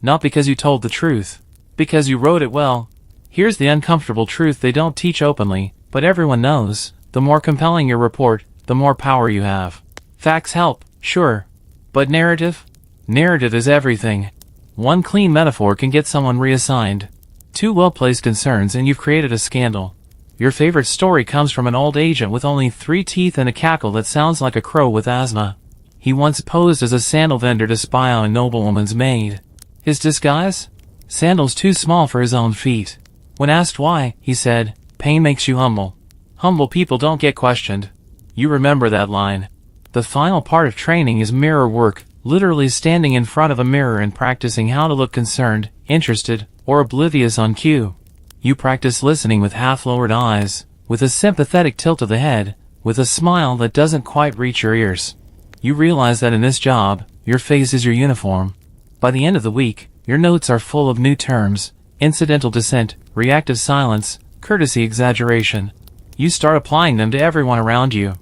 Not because you told the truth. Because you wrote it well. Here's the uncomfortable truth they don't teach openly, but everyone knows: the more compelling your report, the more power you have. Facts help, sure. But narrative? Narrative is everything. One clean metaphor can get someone reassigned. 2 well-placed concerns and you've created a scandal. Your favorite story comes from an old agent with only 3 teeth and a cackle that sounds like a crow with asthma. He once posed as a sandal vendor to spy on a noblewoman's maid. His disguise? Sandals too small for his own feet. When asked why, he said, "Pain makes you humble." Humble people don't get questioned. You remember that line. The final part of training is mirror work, literally standing in front of a mirror and practicing how to look concerned, interested, or oblivious on cue. You practice listening with half-lowered eyes, with a sympathetic tilt of the head, with a smile that doesn't quite reach your ears. You realize that in this job, your face is your uniform. By the end of the week, your notes are full of new terms: incidental dissent, reactive silence, courtesy exaggeration. You start applying them to everyone around you.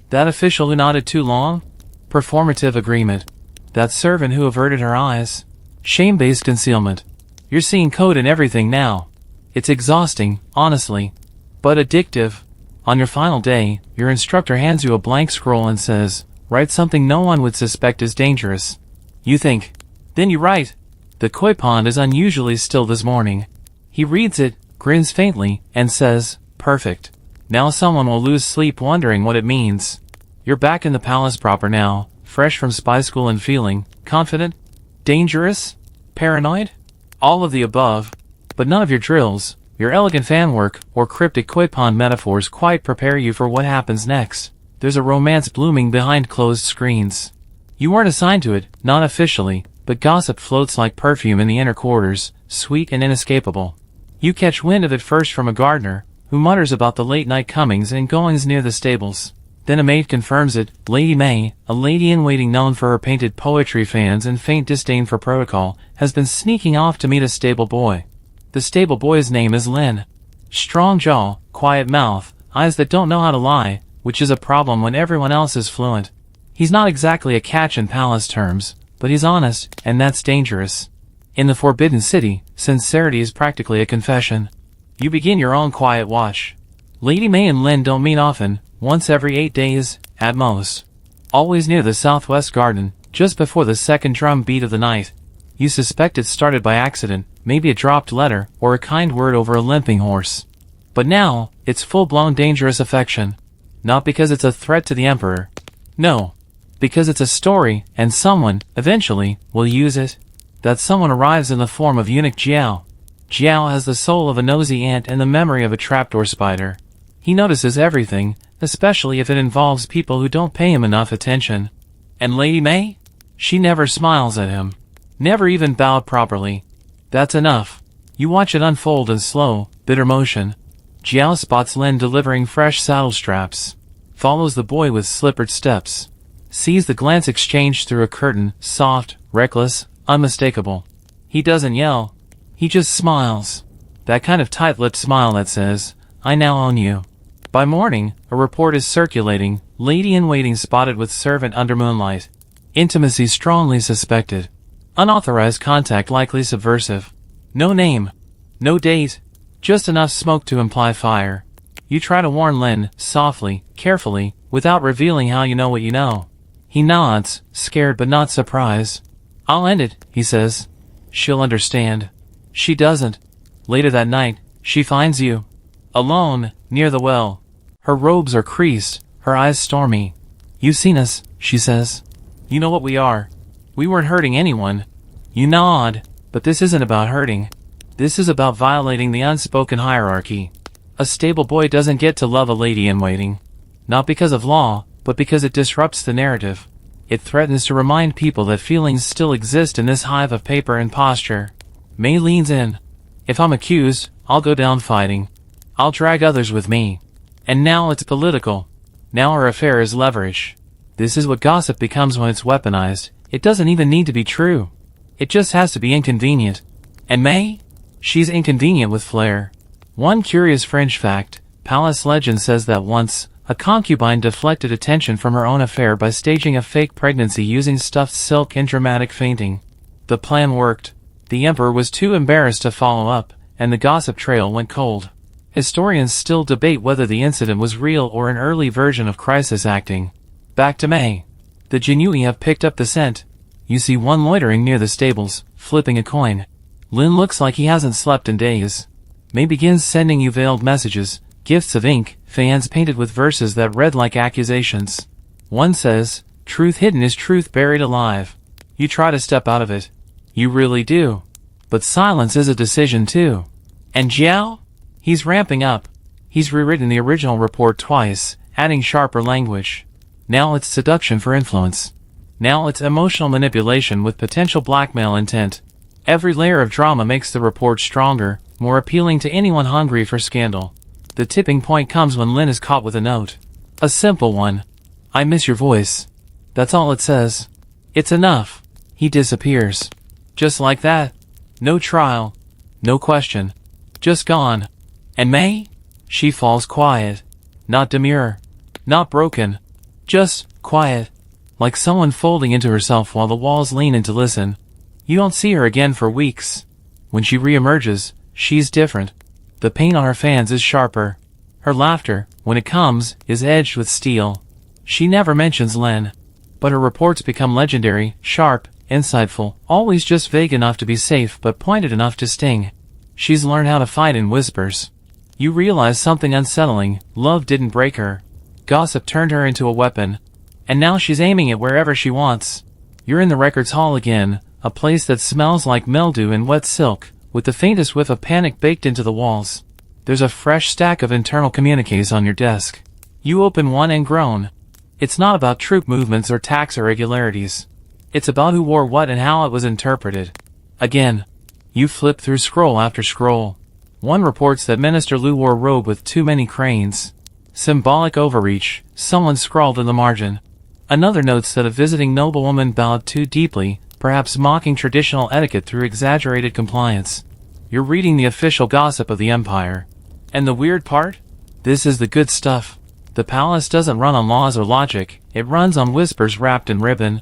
That official who nodded too long? Performative agreement. That servant who averted her eyes? Shame-based concealment. You're seeing code in everything now. It's exhausting, honestly, but addictive. On your final day, your instructor hands you a blank scroll and says, "Write something no one would suspect is dangerous." You think. Then you write, "The koi pond is unusually still this morning." He reads it, grins faintly, and says, "Perfect. Now someone will lose sleep wondering what it means." You're back in the palace proper now, fresh from spy school and feeling confident, dangerous, paranoid, all of the above. But none of your drills, your elegant fan work, or cryptic koi pond metaphors quite prepare you for what happens next. There's a romance blooming behind closed screens. You weren't assigned to it, not officially, but gossip floats like perfume in the inner quarters, sweet and inescapable. You catch wind of it first from a gardener, who mutters about the late-night comings and goings near the stables. Then a maid confirms it: Lady May, a lady-in-waiting known for her painted poetry fans and faint disdain for protocol, has been sneaking off to meet a stable boy. The stable boy's name is Lin. Strong jaw, quiet mouth, eyes that don't know how to lie, which is a problem when everyone else is fluent. He's not exactly a catch in palace terms, but he's honest, and that's dangerous. In the Forbidden City, sincerity is practically a confession. You begin your own quiet watch. Lady May and Lin don't meet often, once every 8 days, at most. Always near the southwest garden, just before the second drum beat of the night. You suspect it started by accident, maybe a dropped letter, or a kind word over a limping horse. But now, it's full-blown dangerous affection. Not because it's a threat to the emperor. No. Because it's a story, and someone, eventually, will use it. That someone arrives in the form of eunuch Jiao. Jiao has the soul of a nosy ant and the memory of a trapdoor spider. He notices everything, especially if it involves people who don't pay him enough attention. And Lady May? She never smiles at him. Never even bowed properly. That's enough. You watch it unfold in slow, bitter motion. Jiao spots Lin delivering fresh saddle straps. Follows the boy with slippered steps. Sees the glance exchanged through a curtain, soft, reckless, unmistakable. He doesn't yell. He just smiles. That kind of tight-lipped smile that says, I now own you. By morning, a report is circulating, lady-in-waiting spotted with servant under moonlight. Intimacy strongly suspected. Unauthorized contact likely subversive. No name. No date. Just enough smoke to imply fire. You try to warn Lin, softly, carefully, without revealing how you know what you know. He nods, scared but not surprised. I'll end it, he says. She'll understand. She doesn't. Later that night, she finds you. Alone, near the well. Her robes are creased, her eyes stormy. You've seen us, she says. You know what we are. We weren't hurting anyone. You nod, but this isn't about hurting. This is about violating the unspoken hierarchy. A stable boy doesn't get to love a lady-in-waiting. Not because of law, but because it disrupts the narrative. It threatens to remind people that feelings still exist in this hive of paper and posture. May leans in. If I'm accused, I'll go down fighting. I'll drag others with me. And now it's political. Now our affair is leverage. This is what gossip becomes when it's weaponized. It doesn't even need to be true. It just has to be inconvenient. And May? She's inconvenient with flair. One curious fringe fact, palace legend says that once, a concubine deflected attention from her own affair by staging a fake pregnancy using stuffed silk and dramatic fainting. The plan worked. The emperor was too embarrassed to follow up, and the gossip trail went cold. Historians still debate whether the incident was real or an early version of crisis acting. Back to May. The Jinui have picked up the scent. You see one loitering near the stables, flipping a coin. Lin looks like he hasn't slept in days. May begins sending you veiled messages, gifts of ink, fans painted with verses that read like accusations. One says, truth hidden is truth buried alive. You try to step out of it. You really do. But silence is a decision too. And Jiao? He's ramping up. He's rewritten the original report twice, adding sharper language. Now it's seduction for influence. Now it's emotional manipulation with potential blackmail intent. Every layer of drama makes the report stronger, more appealing to anyone hungry for scandal. The tipping point comes when Lin is caught with a note. A simple one. I miss your voice. That's all it says. It's enough. He disappears. Just like that. No trial. No question. Just gone. And May? She falls quiet. Not demure. Not broken. Just quiet. Like someone folding into herself while the walls lean in to listen. You don't see her again for weeks. When she reemerges, she's different. The paint on her fans is sharper. Her laughter, when it comes, is edged with steel. She never mentions Len. But her reports become legendary, sharp, insightful, always just vague enough to be safe but pointed enough to sting. She's learned how to fight in whispers. You realize something unsettling. Love didn't break her. Gossip turned her into a weapon. And now she's aiming it wherever she wants. You're in the records hall again, a place that smells like mildew and wet silk, with the faintest whiff of panic baked into the walls. There's a fresh stack of internal communiques on your desk. You open one and groan. It's not about troop movements or tax irregularities. It's about who wore what and how it was interpreted. Again. You flip through scroll after scroll. One reports that Minister Lu wore a robe with too many cranes. Symbolic overreach, someone scrawled in the margin. Another notes that a visiting noblewoman bowed too deeply, perhaps mocking traditional etiquette through exaggerated compliance. You're reading the official gossip of the empire. And the weird part? This is the good stuff. The palace doesn't run on laws or logic, it runs on whispers wrapped in ribbon.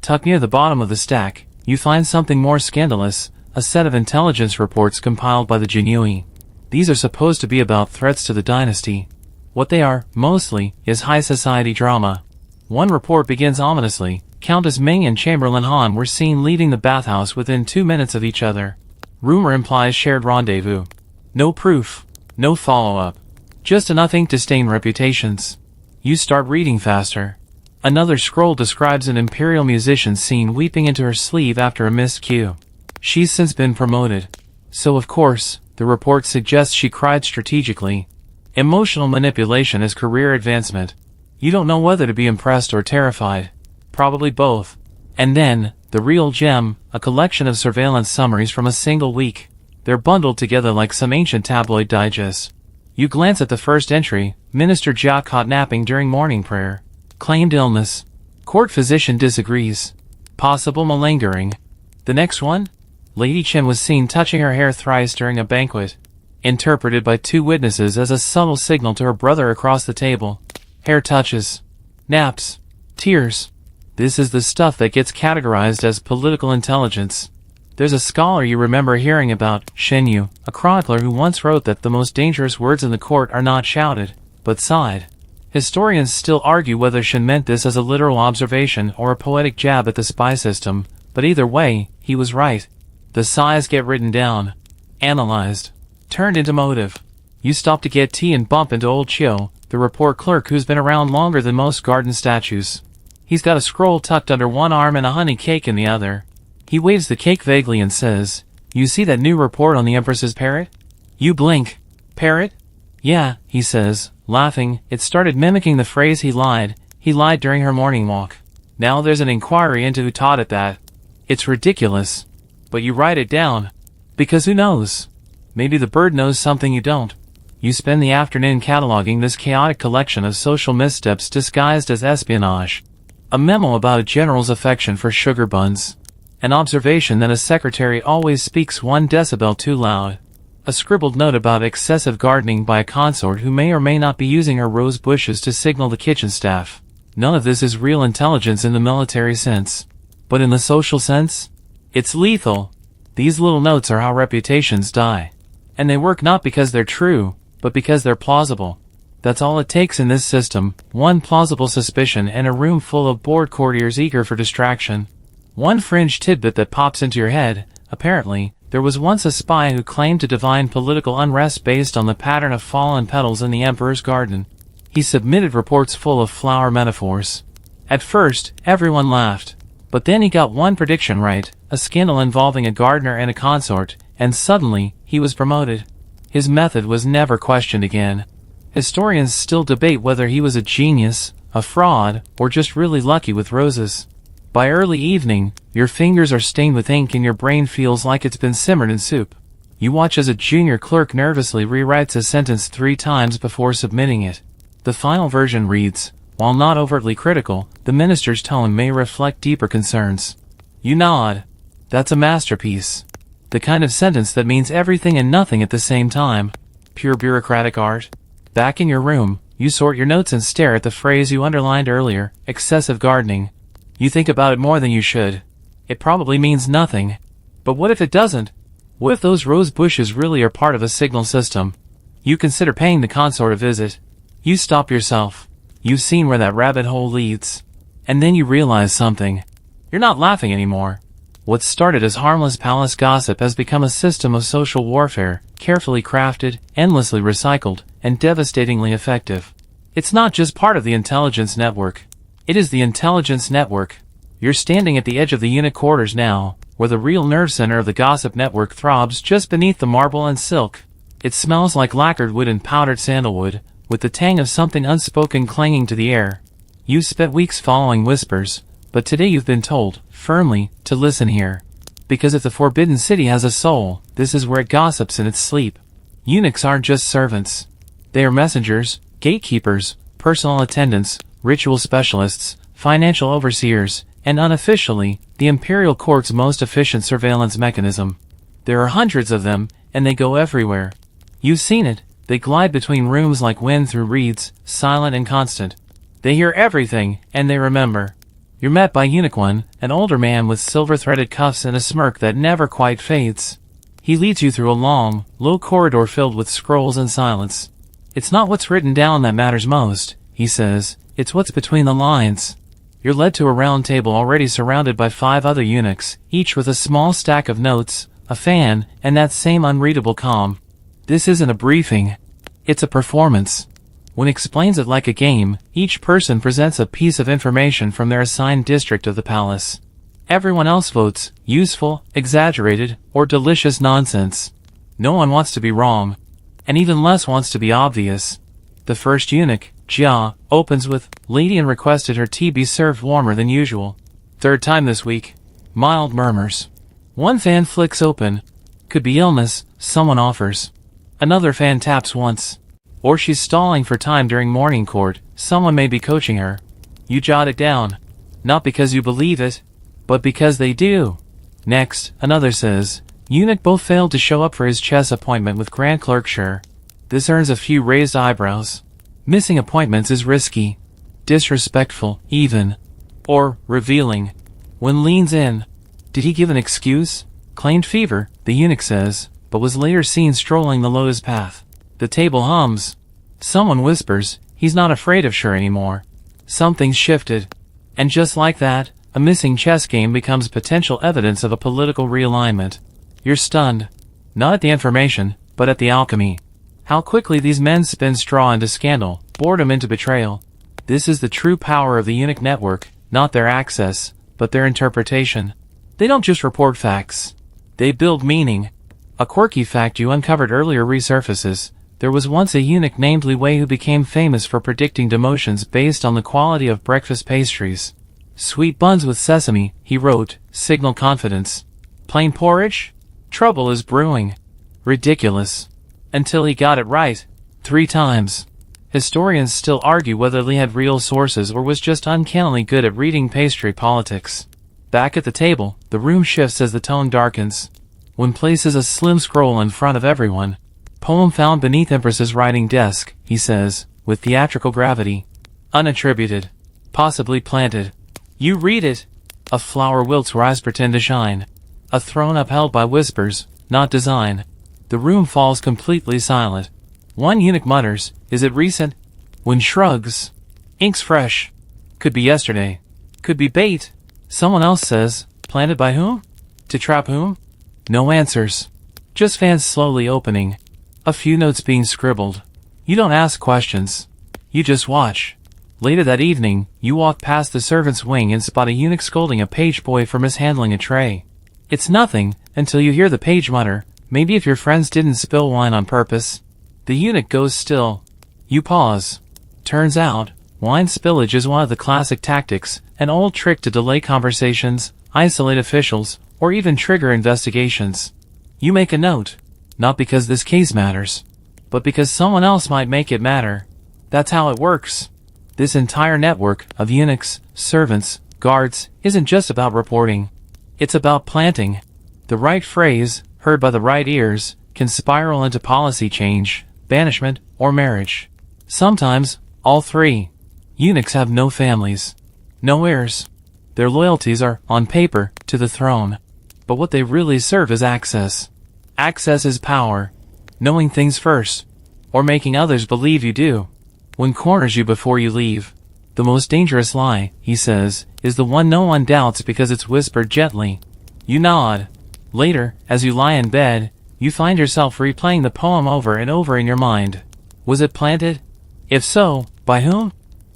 Tucked near the bottom of the stack, you find something more scandalous, a set of intelligence reports compiled by the Jinui. These are supposed to be about threats to the dynasty. What they are, mostly, is high society drama. One report begins ominously. Countess Ming and Chamberlain Han were seen leaving the bathhouse within 2 minutes of each other. Rumor implies shared rendezvous. No proof. No follow-up. Just enough ink to stain reputations. You start reading faster. Another scroll describes an imperial musician seen weeping into her sleeve after a missed cue. She's since been promoted. So of course, the report suggests she cried strategically. Emotional manipulation is career advancement. You don't know whether to be impressed or terrified. Probably both. And then, the real gem, a collection of surveillance summaries from a single week. They're bundled together like some ancient tabloid digest. You glance at the first entry, Minister Jia caught napping during morning prayer. Claimed illness. Court physician disagrees. Possible malingering. The next one? Lady Chen was seen touching her hair thrice during a banquet. interpreted by two witnesses as a subtle signal to her brother across the table. Hair touches. Naps. Tears. This is the stuff that gets categorized as political intelligence. There's a scholar you remember hearing about, Shen Yu, a chronicler who once wrote that the most dangerous words in the court are not shouted, but sighed. Historians still argue whether Shen meant this as a literal observation or a poetic jab at the spy system, but either way, he was right. The sighs get written down, analyzed, turned into motive. You stop to get tea and bump into old Chio, the report clerk who's been around longer than most garden statues. He's got a scroll tucked under one arm and a honey cake in the other. He waves the cake vaguely and says, "You see that new report on the Empress's parrot?" You blink. "Parrot?" "Yeah," he says, laughing. It started mimicking the phrase he lied. He lied during her morning walk. Now there's an inquiry into who taught it that. It's ridiculous. But you write it down. Because who knows? Maybe the bird knows something you don't. You spend the afternoon cataloging this chaotic collection of social missteps disguised as espionage. A memo about a general's affection for sugar buns. An observation that a secretary always speaks 1 decibel too loud. A scribbled note about excessive gardening by a consort who may or may not be using her rose bushes to signal the kitchen staff. None of this is real intelligence in the military sense. But in the social sense? It's lethal. These little notes are how reputations die. And they work not because they're true, but because they're plausible. That's all it takes in this system, one plausible suspicion and a room full of bored courtiers eager for distraction. One fringe tidbit that pops into your head. Apparently, there was once a spy who claimed to divine political unrest based on the pattern of fallen petals in the emperor's garden. He submitted reports full of flower metaphors. At first, everyone laughed. But then he got one prediction right, a scandal involving a gardener and a consort, and suddenly, he was promoted. His method was never questioned again. Historians still debate whether he was a genius, a fraud, or just really lucky with roses. By early evening, your fingers are stained with ink and your brain feels like it's been simmered in soup. You watch as a junior clerk nervously rewrites a sentence 3 times before submitting it. The final version reads, "While not overtly critical, the minister's tone may reflect deeper concerns." You nod. That's a masterpiece. The kind of sentence that means everything and nothing at the same time. Pure bureaucratic art. Back in your room, you sort your notes and stare at the phrase you underlined earlier, excessive gardening. You think about it more than you should. It probably means nothing. But what if it doesn't? What if those rose bushes really are part of a signal system? You consider paying the consort a visit. You stop yourself. You've seen where that rabbit hole leads. And then you realize something. You're not laughing anymore. What started as harmless palace gossip has become a system of social warfare, carefully crafted, endlessly recycled, and devastatingly effective. It's not just part of the intelligence network. It is the intelligence network. You're standing at the edge of the unit quarters now, where the real nerve center of the gossip network throbs just beneath the marble and silk. It smells like lacquered wood and powdered sandalwood, with the tang of something unspoken clanging to the air. You've spent weeks following whispers, but today you've been told, firmly, to listen here. Because if the Forbidden City has a soul, this is where it gossips in its sleep. Eunuchs aren't just servants. They are messengers, gatekeepers, personal attendants, ritual specialists, financial overseers, and unofficially, the imperial court's most efficient surveillance mechanism. There are hundreds of them, and they go everywhere. You've seen it. They glide between rooms like wind through reeds, silent and constant. They hear everything, and they remember. You're met by Eunuch 1, an older man with silver-threaded cuffs and a smirk that never quite fades. He leads you through a long, low corridor filled with scrolls and silence. It's not what's written down that matters most, he says. It's what's between the lines. You're led to a round table already surrounded by 5 other eunuchs, each with a small stack of notes, a fan, and that same unreadable calm. This isn't a briefing. It's a performance. One explains it like a game. Each person presents a piece of information from their assigned district of the palace. Everyone else votes, useful, exaggerated, or delicious nonsense. No one wants to be wrong. And even less wants to be obvious. The first eunuch, Jia, opens with, "Lady and requested her tea be served warmer than usual." 3rd time this week. Mild murmurs. One fan flicks open. Could be illness, someone offers. Another fan taps once. Or she's stalling for time during morning court, someone may be coaching her. You jot it down. Not because you believe it, but because they do. Next, another says, Eunuch both failed to show up for his chess appointment with Grand Clerkshire. This earns a few raised eyebrows. Missing appointments is risky, disrespectful, even, or revealing. When leans in, did he give an excuse? Claimed fever, the eunuch says, but was later seen strolling the lotus path. The table hums. Someone whispers, he's not afraid of Sure anymore. Something's shifted. And just like that, a missing chess game becomes potential evidence of a political realignment. You're stunned. Not at the information, but at the alchemy. How quickly these men spin straw into scandal, boredom into betrayal. This is the true power of the eunuch network, not their access, but their interpretation. They don't just report facts. They build meaning. A quirky fact you uncovered earlier resurfaces. There was once a eunuch named Li Wei who became famous for predicting demotions based on the quality of breakfast pastries. Sweet buns with sesame, he wrote, signal confidence. Plain porridge? Trouble is brewing. Ridiculous. Until he got it right. 3 times. Historians still argue whether Li had real sources or was just uncannily good at reading pastry politics. Back at the table, the room shifts as the tone darkens. One places a slim scroll in front of everyone. Poem found beneath Empress's writing desk, he says, with theatrical gravity. Unattributed. Possibly planted. You read it. A flower wilts where eyes pretend to shine. A throne upheld by whispers, not design. The room falls completely silent. One eunuch mutters, is it recent? One shrugs. Ink's fresh. Could be yesterday. Could be bait. Someone else says, planted by whom? To trap whom? No answers. Just fans slowly opening. A few notes being scribbled. You don't ask questions. You just watch. Later that evening, you walk past the servant's wing and spot a eunuch scolding a page boy for mishandling a tray. It's nothing, until you hear the page mutter, maybe if your friends didn't spill wine on purpose. The eunuch goes still. You pause. Turns out, wine spillage is one of the classic tactics, an old trick to delay conversations, isolate officials, or even trigger investigations. You make a note. Not because this case matters, but because someone else might make it matter. That's how it works. This entire network of eunuchs, servants, guards, isn't just about reporting. It's about planting. The right phrase, heard by the right ears, can spiral into policy change, banishment, or marriage. Sometimes, all 3. Eunuchs have no families. No heirs. Their loyalties are, on paper, to the throne. But what they really serve is access. Access is power. Knowing things first. Or making others believe you do. One corners you before you leave. The most dangerous lie, he says, is the one no one doubts because it's whispered gently. You nod. Later, as you lie in bed, you find yourself replaying the poem over and over in your mind. Was it planted? If so, by whom?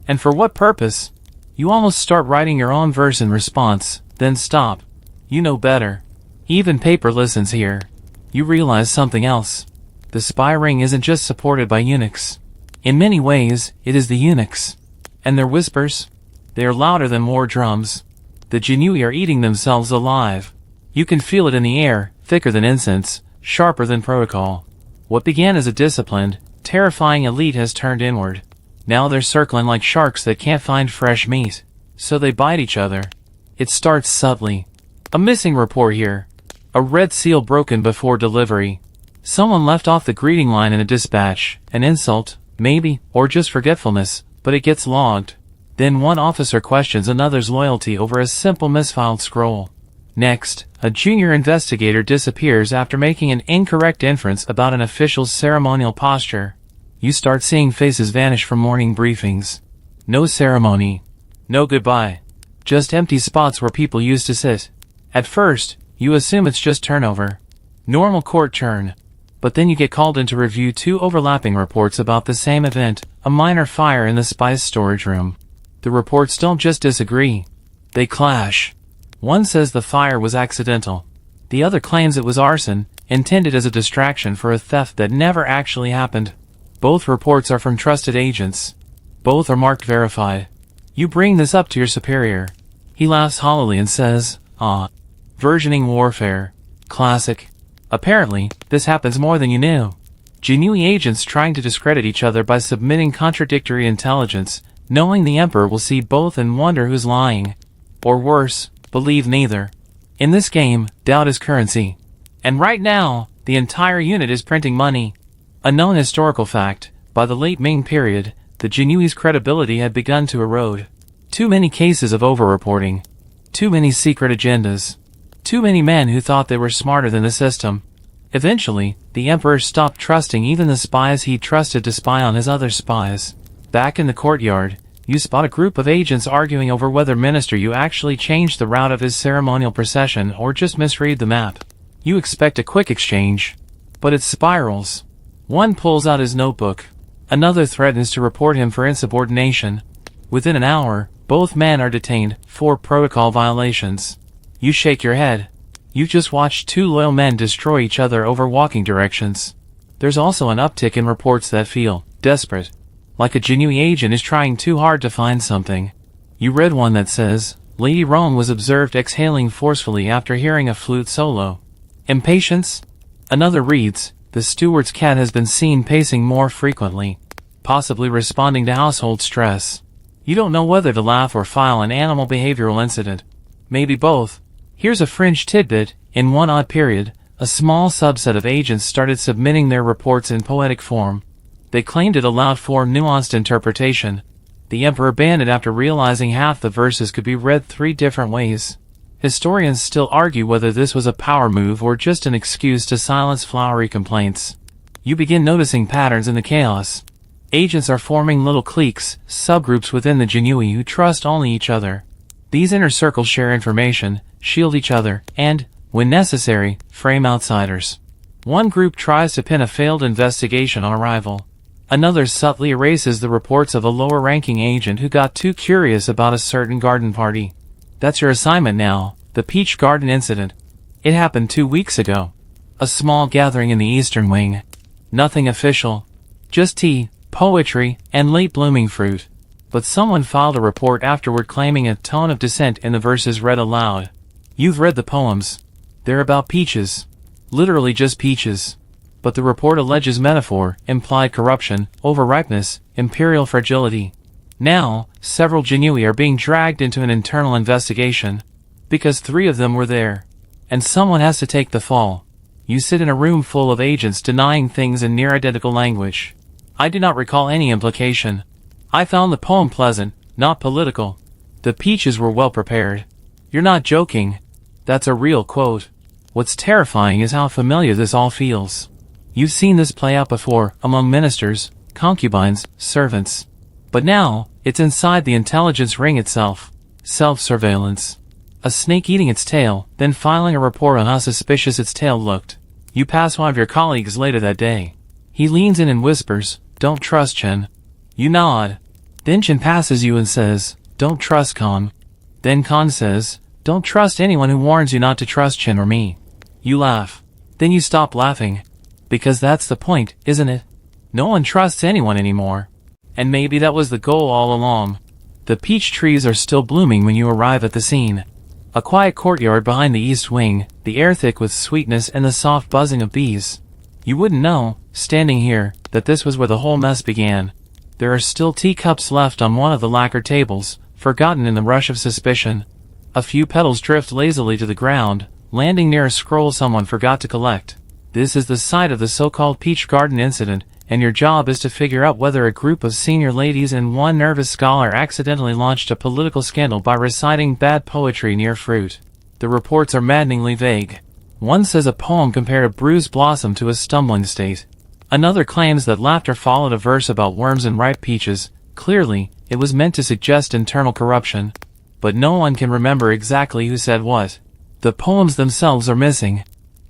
And for what purpose? You almost start writing your own verse in response, then stop. You know better. Even paper listens here. You realize something else. The spy ring isn't just supported by eunuchs. In many ways, it is the eunuchs. And their whispers? They are louder than war drums. The genii are eating themselves alive. You can feel it in the air, thicker than incense, sharper than protocol. What began as a disciplined, terrifying elite has turned inward. Now they're circling like sharks that can't find fresh meat. So they bite each other. It starts subtly. A missing report here. A red seal broken before delivery. Someone left off the greeting line in a dispatch. An insult, maybe, or just forgetfulness, but it gets logged. Then one officer questions another's loyalty over a simple misfiled scroll. Next, a junior investigator disappears after making an incorrect inference about an official's ceremonial posture. You start seeing faces vanish from morning briefings. No ceremony. No goodbye. Just empty spots where people used to sit. At first, you assume it's just turnover. Normal court churn. But then you get called in to review 2 overlapping reports about the same event, a minor fire in the spy's storage room. The reports don't just disagree. They clash. One says the fire was accidental. The other claims it was arson, intended as a distraction for a theft that never actually happened. Both reports are from trusted agents. Both are marked verified. You bring this up to your superior. He laughs hollowly and says, "Ah. Versioning warfare. Classic." Apparently, this happens more than you knew. Genii agents trying to discredit each other by submitting contradictory intelligence, knowing the Emperor will see both and wonder who's lying. Or worse, believe neither. In this game, doubt is currency. And right now, the entire unit is printing money. A known historical fact, by the late Ming period, the Jinyui's credibility had begun to erode. Too many cases of over-reporting. Too many secret agendas. Too many men who thought they were smarter than the system. Eventually, the emperor stopped trusting even the spies he trusted to spy on his other spies. Back in the courtyard, you spot a group of agents arguing over whether Minister Yu actually changed the route of his ceremonial procession or just misread the map. You expect a quick exchange, but it spirals. One pulls out his notebook. Another threatens to report him for insubordination. Within an hour, both men are detained for protocol violations. You shake your head. You just watched two loyal men destroy each other over walking directions. There's also an uptick in reports that feel desperate, like a Jinyui agent is trying too hard to find something. You read one that says, Lady Rome was observed exhaling forcefully after hearing a flute solo. Impatience? Another reads, the steward's cat has been seen pacing more frequently, possibly responding to household stress. You don't know whether to laugh or file an animal behavioral incident. Maybe both. Here's a fringe tidbit. In one odd period, a small subset of agents started submitting their reports in poetic form. They claimed it allowed for nuanced interpretation. The emperor banned it after realizing half the verses could be read 3 different ways. Historians still argue whether this was a power move or just an excuse to silence flowery complaints. You begin noticing patterns in the chaos. Agents are forming little cliques, subgroups within the Jinyui who trust only each other. These inner circles share information, shield each other, and, when necessary, frame outsiders. One group tries to pin a failed investigation on a rival. Another subtly erases the reports of a lower-ranking agent who got too curious about a certain garden party. That's your assignment now, the Peach Garden Incident. It happened 2 weeks ago. A small gathering in the Eastern Wing. Nothing official. Just tea, poetry, and late-blooming fruit. But someone filed a report afterward claiming a tone of dissent in the verses read aloud. You've read the poems. They're about peaches. Literally just peaches. But the report alleges metaphor, implied corruption, overripeness, imperial fragility. Now, several Jinyui are being dragged into an internal investigation. Because 3 of them were there. And someone has to take the fall. You sit in a room full of agents denying things in near-identical language. I do not recall any implication. I found the poem pleasant, not political. The peaches were well prepared. You're not joking. That's a real quote. What's terrifying is how familiar this all feels. You've seen this play out before, among ministers, concubines, servants. But now, it's inside the intelligence ring itself. Self-surveillance. A snake eating its tail, then filing a report on how suspicious its tail looked. You pass one of your colleagues later that day. He leans in and whispers, "Don't trust Chen." You nod. Then Chen passes you and says, "Don't trust Khan." Then Khan says, "Don't trust anyone who warns you not to trust Chen or me." You laugh. Then you stop laughing. Because that's the point, isn't it? No one trusts anyone anymore. And maybe that was the goal all along. The peach trees are still blooming when you arrive at the scene. A quiet courtyard behind the east wing, the air thick with sweetness and the soft buzzing of bees. You wouldn't know, standing here, that this was where the whole mess began. There are still teacups left on one of the lacquered tables, forgotten in the rush of suspicion. A few petals drift lazily to the ground, landing near a scroll someone forgot to collect. This is the site of the so-called Peach Garden Incident, and your job is to figure out whether a group of senior ladies and one nervous scholar accidentally launched a political scandal by reciting bad poetry near fruit. The reports are maddeningly vague. One says a poem compared a bruised blossom to a stumbling state. Another claims that laughter followed a verse about worms and ripe peaches. Clearly, it was meant to suggest internal corruption. But no one can remember exactly who said what. The poems themselves are missing.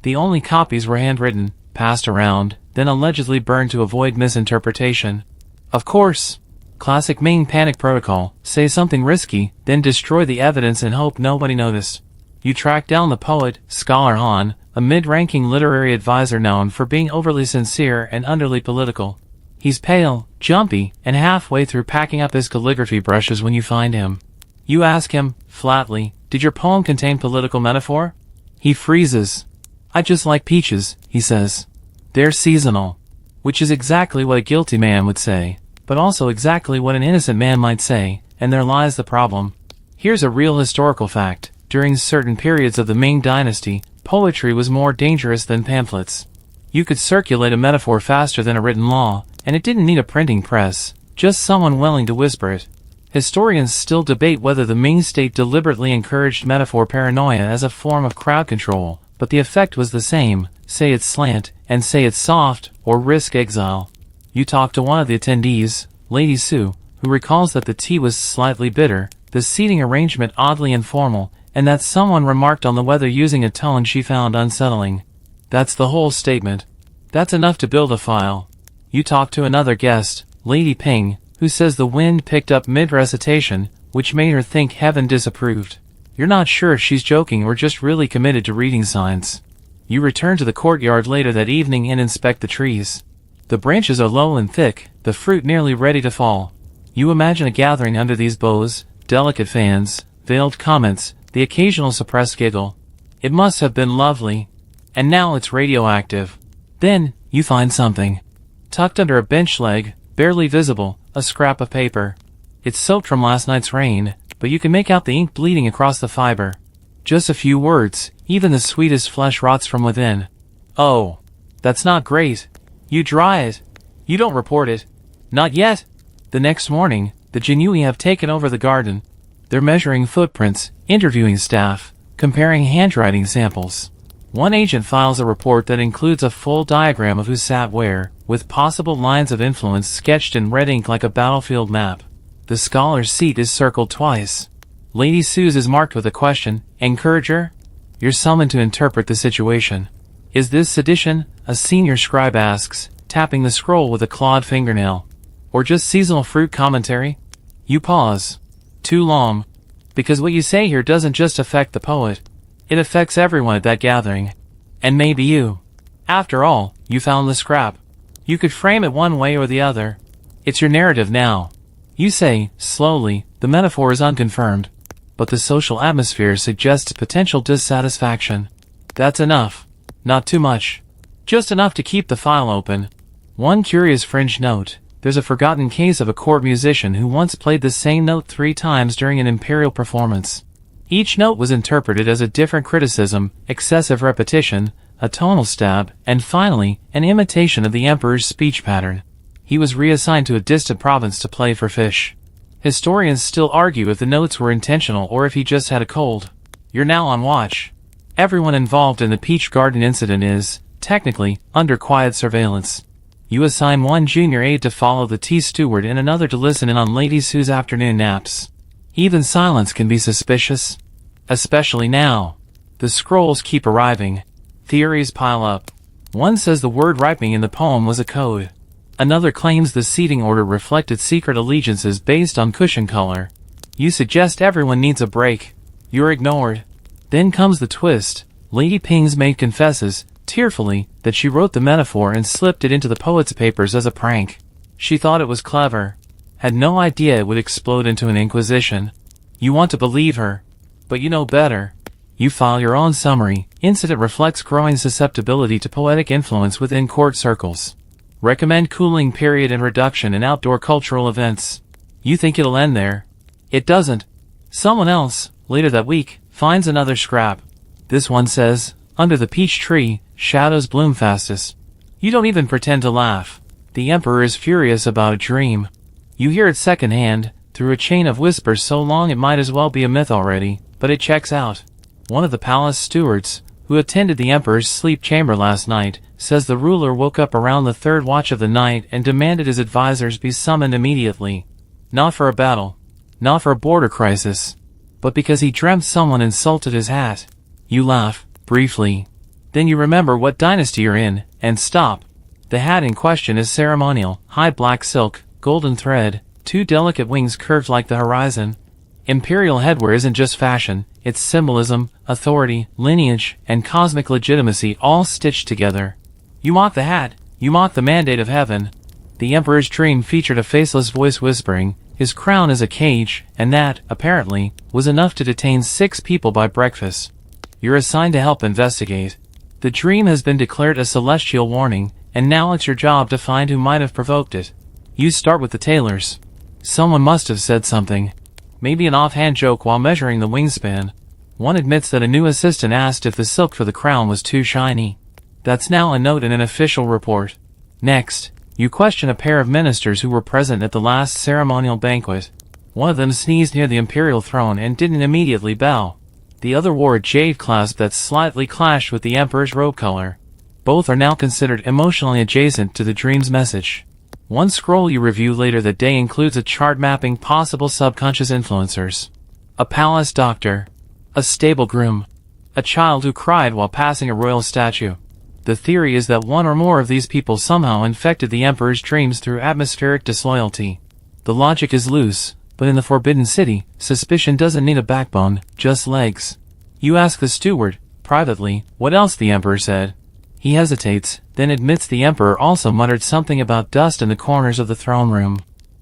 The only copies were handwritten, passed around, then allegedly burned to avoid misinterpretation. Of course. Classic Ming panic protocol, say something risky, then destroy the evidence and hope nobody noticed. You track down the poet, Scholar Han, a mid-ranking literary advisor known for being overly sincere and underly political. He's pale, jumpy, and halfway through packing up his calligraphy brushes when you find him. You ask him, flatly, "Did your poem contain political metaphor?" He freezes. "I just like peaches," he says. "They're seasonal." Which is exactly what a guilty man would say, but also exactly what an innocent man might say, and there lies the problem. Here's a real historical fact. During certain periods of the Ming Dynasty, Poetry was more dangerous than pamphlets. You could circulate a metaphor faster than a written law, and it didn't need a printing press, just someone willing to whisper it. Historians still debate whether the Ming state deliberately encouraged metaphor paranoia as a form of crowd control, but the effect was the same: say it's slant, and say it's soft, or risk exile. You talk to one of the attendees, Lady Sue, who recalls that the tea was slightly bitter, the seating arrangement oddly informal, and that someone remarked on the weather using a tone she found unsettling. That's the whole statement. That's enough to build a file. You talk to another guest, Lady Ping, who says the wind picked up mid-recitation, which made her think heaven disapproved. You're not sure if she's joking or just really committed to reading signs. You return to the courtyard later that evening and inspect the trees. The branches are low and thick, the fruit nearly ready to fall. You imagine a gathering under these boughs, delicate fans, veiled comments, the occasional suppressed giggle. It must have been lovely. And now it's radioactive. Then, you find something. Tucked under a bench leg, barely visible, a scrap of paper. It's soaked from last night's rain, but you can make out the ink bleeding across the fiber. Just a few words, even the sweetest flesh rots from within. Oh, that's not great. You dry it. You don't report it. Not yet. The next morning, the Jinui have taken over the garden. They're measuring footprints, interviewing staff, comparing handwriting samples. One agent files a report that includes a full diagram of who sat where, with possible lines of influence sketched in red ink like a battlefield map. The scholar's seat is circled twice. Lady Sue's is marked with a question, encourager? You're summoned to interpret the situation. Is this sedition? A senior scribe asks, tapping the scroll with a clawed fingernail. Or just seasonal fruit commentary? You pause. Too long. Because what you say here doesn't just affect the poet. It affects everyone at that gathering. And maybe you. After all, you found the scrap. You could frame it one way or the other. It's your narrative now. You say, slowly, the metaphor is unconfirmed. But the social atmosphere suggests potential dissatisfaction. That's enough. Not too much. Just enough to keep the file open. One curious fringe note. There's a forgotten case of a court musician who once played the same note 3 times during an imperial performance. Each note was interpreted as a different criticism, excessive repetition, a tonal stab, and finally, an imitation of the emperor's speech pattern. He was reassigned to a distant province to play for fish. Historians still argue if the notes were intentional or if he just had a cold. You're now on watch. Everyone involved in the Peach Garden incident is, technically, under quiet surveillance. You assign one junior aide to follow the tea steward and another to listen in on Lady Sue's afternoon naps. Even silence can be suspicious. Especially now. The scrolls keep arriving. Theories pile up. One says the word ripening in the poem was a code. Another claims the seating order reflected secret allegiances based on cushion color. You suggest everyone needs a break. You're ignored. Then comes the twist. Lady Ping's maid confesses, tearfully, that she wrote the metaphor and slipped it into the poet's papers as a prank. She thought it was clever. Had no idea it would explode into an inquisition. You want to believe her. But you know better. You file your own summary. Incident reflects growing susceptibility to poetic influence within court circles. Recommend cooling period and reduction in outdoor cultural events. You think it'll end there. It doesn't. Someone else, later that week, finds another scrap. This one says, under the peach tree, shadows bloom fastest. You don't even pretend to laugh. The emperor is furious about a dream. You hear it secondhand, through a chain of whispers so long it might as well be a myth already, but it checks out. One of the palace stewards, who attended the emperor's sleep chamber last night, says the ruler woke up around the 3rd watch of the night and demanded his advisors be summoned immediately. Not for a battle. Not for a border crisis. But because he dreamt someone insulted his hat. You laugh, briefly. Then you remember what dynasty you're in, and stop. The hat in question is ceremonial, high black silk, golden thread, 2 delicate wings curved like the horizon. Imperial headwear isn't just fashion, it's symbolism, authority, lineage, and cosmic legitimacy all stitched together. You mock the hat, you mock the mandate of heaven. The emperor's dream featured a faceless voice whispering, his crown is a cage, and that, apparently, was enough to detain 6 people by breakfast. You're assigned to help investigate. The dream has been declared a celestial warning, and now it's your job to find who might have provoked it. You start with the tailors. Someone must have said something. Maybe an offhand joke while measuring the wingspan. One admits that a new assistant asked if the silk for the crown was too shiny. That's now a note in an official report. Next, you question a pair of ministers who were present at the last ceremonial banquet. One of them sneezed near the imperial throne and didn't immediately bow. The other wore a jade clasp that slightly clashed with the emperor's robe color. Both are now considered emotionally adjacent to the dream's message. One scroll you review later that day includes a chart mapping possible subconscious influencers. A palace doctor. A stable groom. A child who cried while passing a royal statue. The theory is that one or more of these people somehow infected the emperor's dreams through atmospheric disloyalty. The logic is loose, but in the Forbidden City, suspicion doesn't need a backbone, just legs. You ask the steward, privately, what else the emperor said. He hesitates, then admits the emperor also muttered something about dust in the corners of the throne room.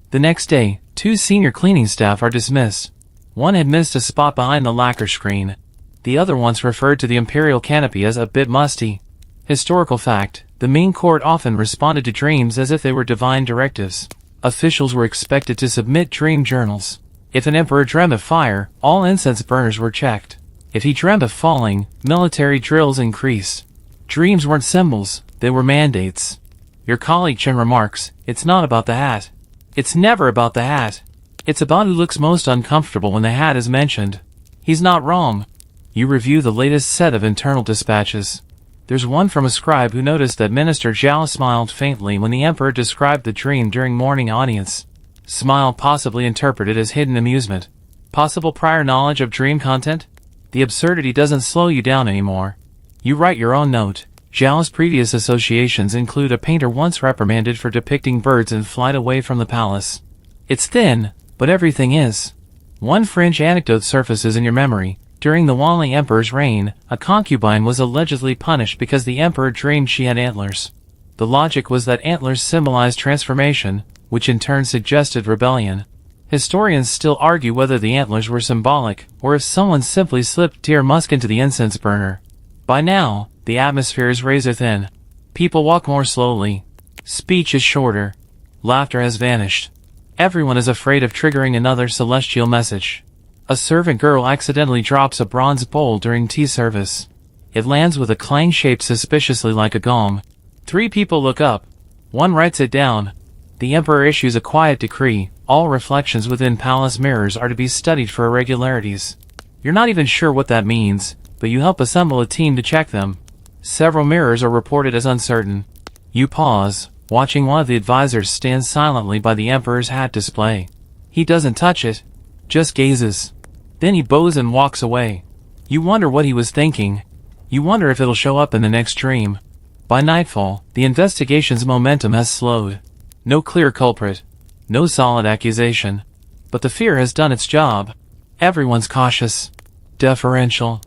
The next day, 2 senior cleaning staff are dismissed. One had missed a spot behind the lacquer screen. The other once referred to the imperial canopy as a bit musty. Historical fact, the Ming court often responded to dreams as if they were divine directives. Officials were expected to submit dream journals. If an emperor dreamt of fire, all incense burners were checked. If he dreamt of falling, military drills increased. Dreams weren't symbols, they were mandates. Your colleague Chen remarks, it's not about the hat. It's never about the hat. It's about who looks most uncomfortable when the hat is mentioned. He's not wrong. You review the latest set of internal dispatches. There's one from a scribe who noticed that Minister Zhao smiled faintly when the emperor described the dream during morning audience. Smile possibly interpreted as hidden amusement. Possible prior knowledge of dream content? The absurdity doesn't slow you down anymore. You write your own note. Zhao's previous associations include a painter once reprimanded for depicting birds in flight away from the palace. It's thin, but everything is. One fringe anecdote surfaces in your memory. During the Wanli Emperor's reign, a concubine was allegedly punished because the emperor dreamed she had antlers. The logic was that antlers symbolized transformation, which in turn suggested rebellion. Historians still argue whether the antlers were symbolic, or if someone simply slipped deer musk into the incense burner. By now, the atmosphere is razor thin. People walk more slowly. Speech is shorter. Laughter has vanished. Everyone is afraid of triggering another celestial message. A servant girl accidentally drops a bronze bowl during tea service. It lands with a clang shaped suspiciously like a gong. 3 people look up. One writes it down. The emperor issues a quiet decree. All reflections within palace mirrors are to be studied for irregularities. You're not even sure what that means, but you help assemble a team to check them. Several mirrors are reported as uncertain. You pause, watching one of the advisors stand silently by the emperor's hat display. He doesn't touch it, just gazes. Then he bows and walks away. You wonder what he was thinking. You wonder if it'll show up in the next dream. By nightfall, the investigation's momentum has slowed. No clear culprit. No solid accusation. But the fear has done its job. Everyone's cautious. Deferential.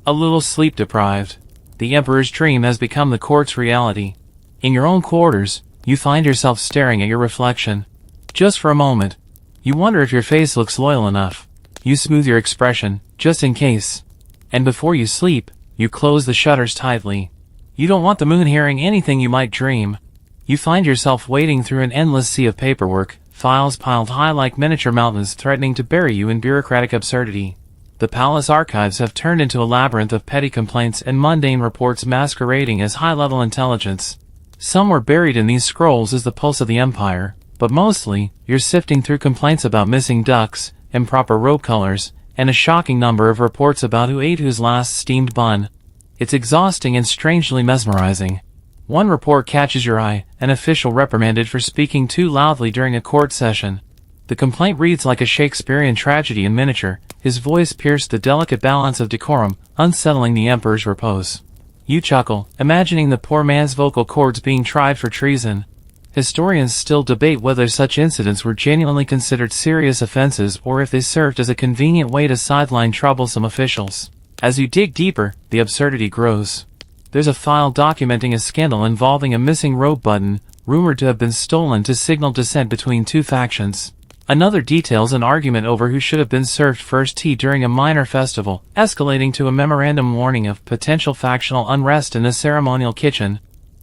A little sleep-deprived. The emperor's dream has become the court's reality. In your own quarters, you find yourself staring at your reflection. Just for a moment. You wonder if your face looks loyal enough. You smooth your expression, just in case. And before you sleep, you close the shutters tightly. You don't want the moon hearing anything you might dream. You find yourself wading through an endless sea of paperwork, files piled high like miniature mountains threatening to bury you in bureaucratic absurdity. The palace archives have turned into a labyrinth of petty complaints and mundane reports masquerading as high-level intelligence. Somewhere buried in these scrolls is the pulse of the empire, but mostly, you're sifting through complaints about missing ducks, improper robe colors, and a shocking number of reports about who ate whose last steamed bun. It's exhausting and strangely mesmerizing. One report catches your eye, an official reprimanded for speaking too loudly during a court session. The complaint reads like a Shakespearean tragedy in miniature. His voice pierced the delicate balance of decorum, unsettling the emperor's repose. You chuckle, imagining the poor man's vocal cords being tried for treason. Historians still debate whether such incidents were genuinely considered serious offenses or if they served as a convenient way to sideline troublesome officials. As you dig deeper, the absurdity grows. There's a file documenting a scandal involving a missing robe button, rumored to have been stolen to signal dissent between 2 factions. Another details an argument over who should have been served first tea during a minor festival, escalating to a memorandum warning of potential factional unrest in the ceremonial kitchen.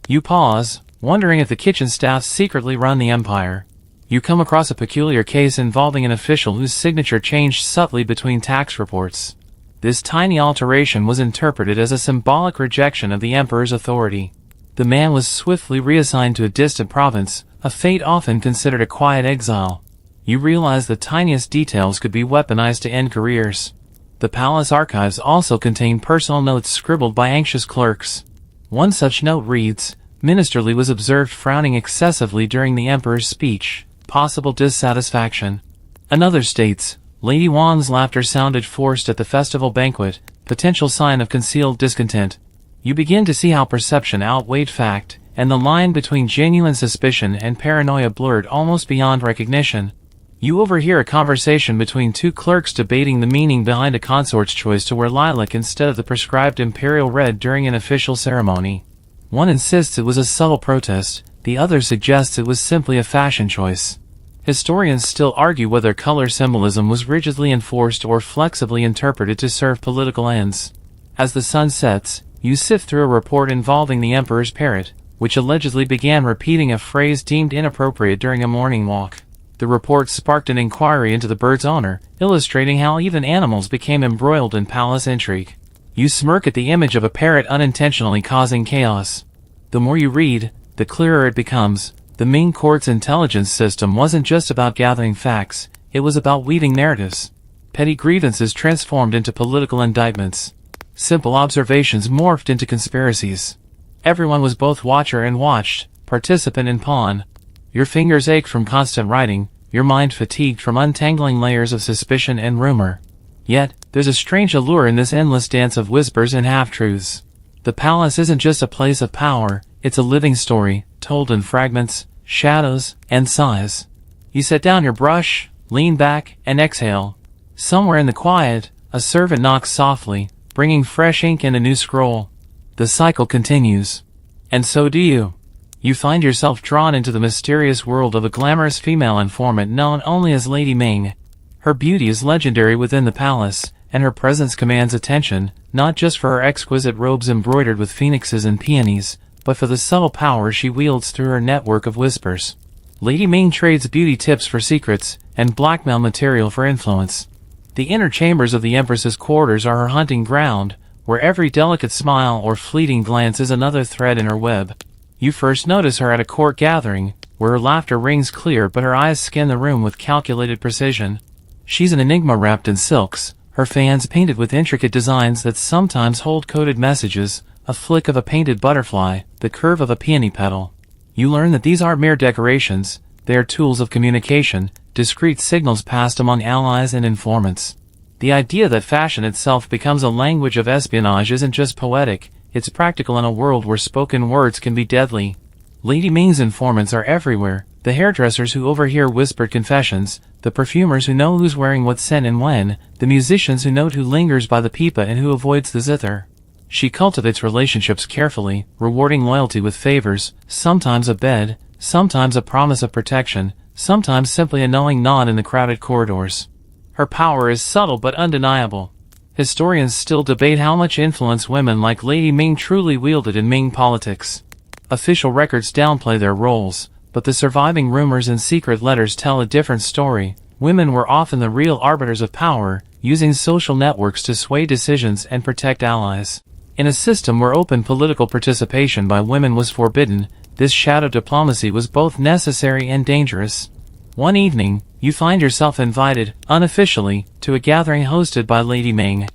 You pause, wondering if the kitchen staff secretly run the empire. You come across a peculiar case involving an official whose signature changed subtly between tax reports. This tiny alteration was interpreted as a symbolic rejection of the emperor's authority. The man was swiftly reassigned to a distant province, a fate often considered a quiet exile. You realize the tiniest details could be weaponized to end careers. The palace archives also contain personal notes scribbled by anxious clerks. One such note reads, "Minister Li was observed frowning excessively during the emperor's speech, possible dissatisfaction." Another states, "Lady Wan's laughter sounded forced at the festival banquet, potential sign of concealed discontent." You begin to see how perception outweighed fact, and the line between genuine suspicion and paranoia blurred almost beyond recognition. You overhear a conversation between two clerks debating the meaning behind a consort's choice to wear lilac instead of the prescribed imperial red during an official ceremony. One insists it was a subtle protest, the other suggests it was simply a fashion choice. Historians still argue whether color symbolism was rigidly enforced or flexibly interpreted to serve political ends. As the sun sets, you sift through a report involving the emperor's parrot, which allegedly began repeating a phrase deemed inappropriate during a morning walk. The report sparked an inquiry into the bird's owner, illustrating how even animals became embroiled in palace intrigue. You smirk at the image of a parrot unintentionally causing chaos. The more you read, the clearer it becomes. The Ming court's intelligence system wasn't just about gathering facts, it was about weaving narratives. Petty grievances transformed into political indictments. Simple observations morphed into conspiracies. Everyone was both watcher and watched, participant and pawn. Your fingers ached from constant writing, your mind fatigued from untangling layers of suspicion and rumor. Yet, there's a strange allure in this endless dance of whispers and half-truths. The palace isn't just a place of power, it's a living story, told in fragments, shadows, and sighs. You set down your brush, lean back, and exhale. Somewhere in the quiet, a servant knocks softly, bringing fresh ink and a new scroll. The cycle continues. And so do you. You find yourself drawn into the mysterious world of a glamorous female informant known only as Lady Ming. Her beauty is legendary within the palace, and her presence commands attention, not just for her exquisite robes embroidered with phoenixes and peonies, but for the subtle power she wields through her network of whispers. Lady Ming trades beauty tips for secrets, and blackmail material for influence. The inner chambers of the Empress's quarters are her hunting ground, where every delicate smile or fleeting glance is another thread in her web. You first notice her at a court gathering, where her laughter rings clear but her eyes scan the room with calculated precision. She's an enigma wrapped in silks, her fans painted with intricate designs that sometimes hold coded messages, a flick of a painted butterfly, the curve of a peony petal. You learn that these aren't mere decorations, they are tools of communication, discreet signals passed among allies and informants. The idea that fashion itself becomes a language of espionage isn't just poetic, it's practical in a world where spoken words can be deadly. Lady Ming's informants are everywhere, the hairdressers who overhear whispered confessions, the perfumers who know who's wearing what scent and when, the musicians who note who lingers by the pipa and who avoids the zither. She cultivates relationships carefully, rewarding loyalty with favors, sometimes a bed, sometimes a promise of protection, sometimes simply a knowing nod in the crowded corridors. Her power is subtle but undeniable. Historians still debate how much influence women like Lady Ming truly wielded in Ming politics. Official records downplay their roles, but the surviving rumors and secret letters tell a different story. Women were often the real arbiters of power, using social networks to sway decisions and protect allies. In a system where open political participation by women was forbidden, this shadow diplomacy was both necessary and dangerous. One evening, you find yourself invited, unofficially, to a gathering hosted by Lady Ming.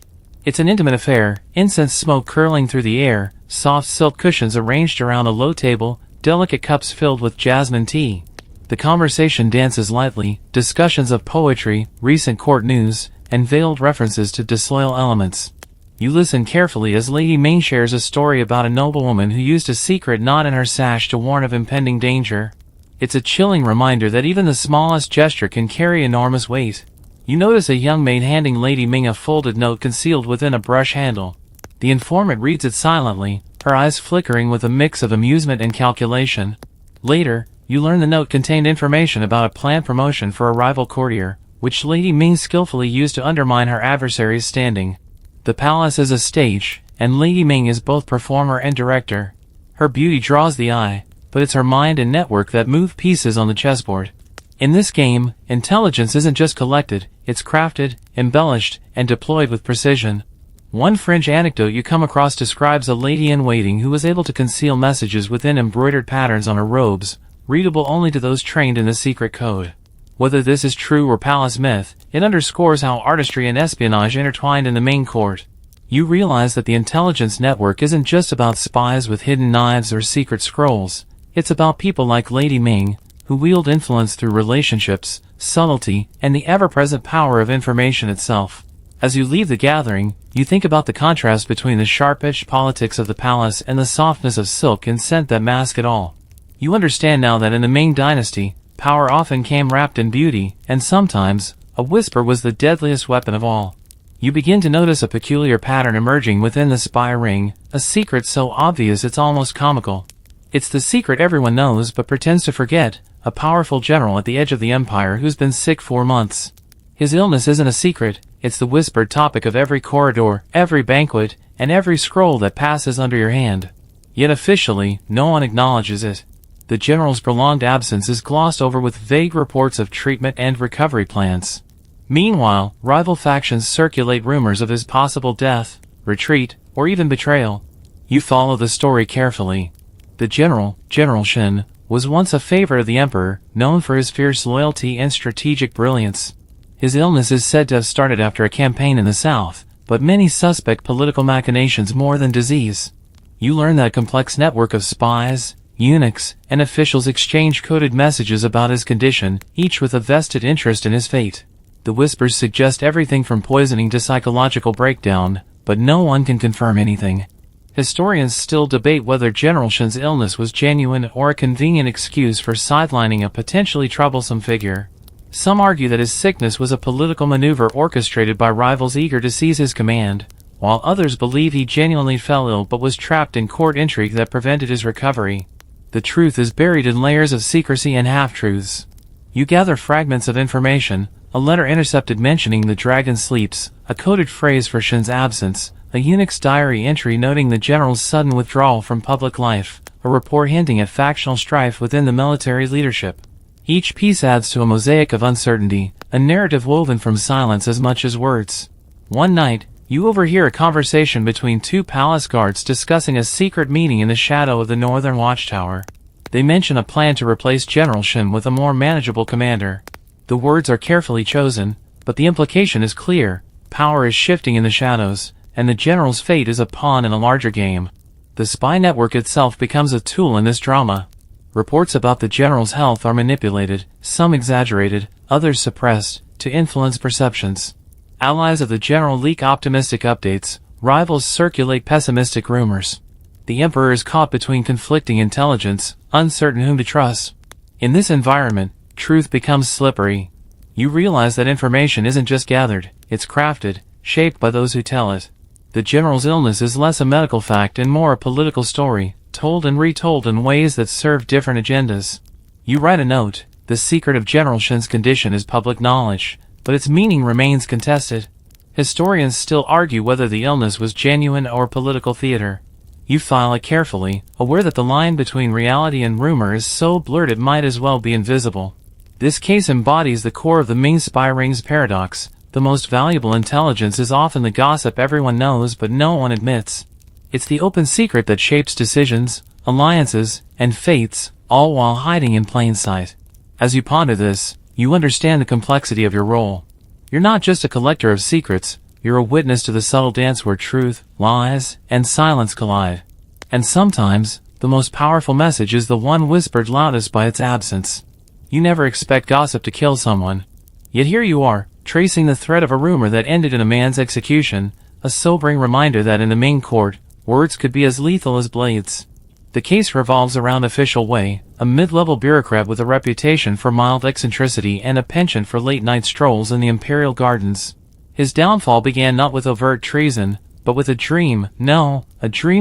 It's an intimate affair, incense smoke curling through the air, soft silk cushions arranged around a low table, delicate cups filled with jasmine tea. The conversation dances lightly, discussions of poetry, recent court news, and veiled references to disloyal elements. You listen carefully as Lady Ming shares a story about a noblewoman who used a secret knot in her sash to warn of impending danger. It's a chilling reminder that even the smallest gesture can carry enormous weight. You notice a young maid handing Lady Ming a folded note concealed within a brush handle. The informant reads it silently, her eyes flickering with a mix of amusement and calculation. Later, you learn the note contained information about a planned promotion for a rival courtier, which Lady Ming skillfully used to undermine her adversary's standing. The palace is a stage, and Lady Ming is both performer and director. Her beauty draws the eye, but it's her mind and network that move pieces on the chessboard. In this game, intelligence isn't just collected, it's crafted, embellished, and deployed with precision. One French anecdote you come across describes a lady-in-waiting who was able to conceal messages within embroidered patterns on her robes, readable only to those trained in the secret code. Whether this is true or palace myth, it underscores how artistry and espionage intertwined in the Ming court. You realize that the intelligence network isn't just about spies with hidden knives or secret scrolls. It's about people like Lady Ming, who wield influence through relationships, subtlety, and the ever-present power of information itself. As you leave the gathering, you think about the contrast between the sharp-edged politics of the palace and the softness of silk and scent that mask it all. You understand now that in the Ming Dynasty, power often came wrapped in beauty, and sometimes, a whisper was the deadliest weapon of all. You begin to notice a peculiar pattern emerging within the spy ring, a secret so obvious it's almost comical. It's the secret everyone knows but pretends to forget, a powerful general at the edge of the empire who's been sick for months. His illness isn't a secret, it's the whispered topic of every corridor, every banquet, and every scroll that passes under your hand. Yet officially, no one acknowledges it. The general's prolonged absence is glossed over with vague reports of treatment and recovery plans. Meanwhile, rival factions circulate rumors of his possible death, retreat, or even betrayal. You follow the story carefully. The general, General Shen, was once a favorite of the emperor, known for his fierce loyalty and strategic brilliance. His illness is said to have started after a campaign in the south, but many suspect political machinations more than disease. You learn that a complex network of spies, eunuchs, and officials exchange coded messages about his condition, each with a vested interest in his fate. The whispers suggest everything from poisoning to psychological breakdown, but no one can confirm anything. Historians still debate whether General Shen's illness was genuine or a convenient excuse for sidelining a potentially troublesome figure. Some argue that his sickness was a political maneuver orchestrated by rivals eager to seize his command, while others believe he genuinely fell ill but was trapped in court intrigue that prevented his recovery. The truth is buried in layers of secrecy and half-truths. You gather fragments of information, a letter intercepted mentioning the dragon sleeps, a coded phrase for Shen's absence, a eunuch's diary entry noting the general's sudden withdrawal from public life, a report hinting at factional strife within the military leadership. Each piece adds to a mosaic of uncertainty, a narrative woven from silence as much as words. One night, you overhear a conversation between two palace guards discussing a secret meeting in the shadow of the northern watchtower. They mention a plan to replace General Shen with a more manageable commander. The words are carefully chosen, but the implication is clear. Power is shifting in the shadows, and the general's fate is a pawn in a larger game. The spy network itself becomes a tool in this drama. Reports about the general's health are manipulated, some exaggerated, others suppressed, to influence perceptions. Allies of the general leak optimistic updates, rivals circulate pessimistic rumors. The emperor is caught between conflicting intelligence, uncertain whom to trust. In this environment, truth becomes slippery. You realize that information isn't just gathered, it's crafted, shaped by those who tell it. The general's illness is less a medical fact and more a political story, told and retold in ways that serve different agendas. You write a note. The secret of General Shen's condition is public knowledge, but its meaning remains contested. Historians still argue whether the illness was genuine or political theater. You file it carefully, aware that the line between reality and rumor is so blurred it might as well be invisible. This case embodies the core of the Ming spy ring's paradox. The most valuable intelligence is often the gossip everyone knows but no one admits. It's the open secret that shapes decisions, alliances, and fates, all while hiding in plain sight. As you ponder this, you understand the complexity of your role. You're not just a collector of secrets, you're a witness to the subtle dance where truth, lies, and silence collide. And sometimes, the most powerful message is the one whispered loudest by its absence. You never expect gossip to kill someone. Yet here you are, tracing the thread of a rumor that ended in a man's execution, a sobering reminder that in the Ming court, words could be as lethal as blades. The case revolves around official Wei, a mid-level bureaucrat with a reputation for mild eccentricity and a penchant for late-night strolls in the imperial gardens. His downfall began not with overt treason, but with a dream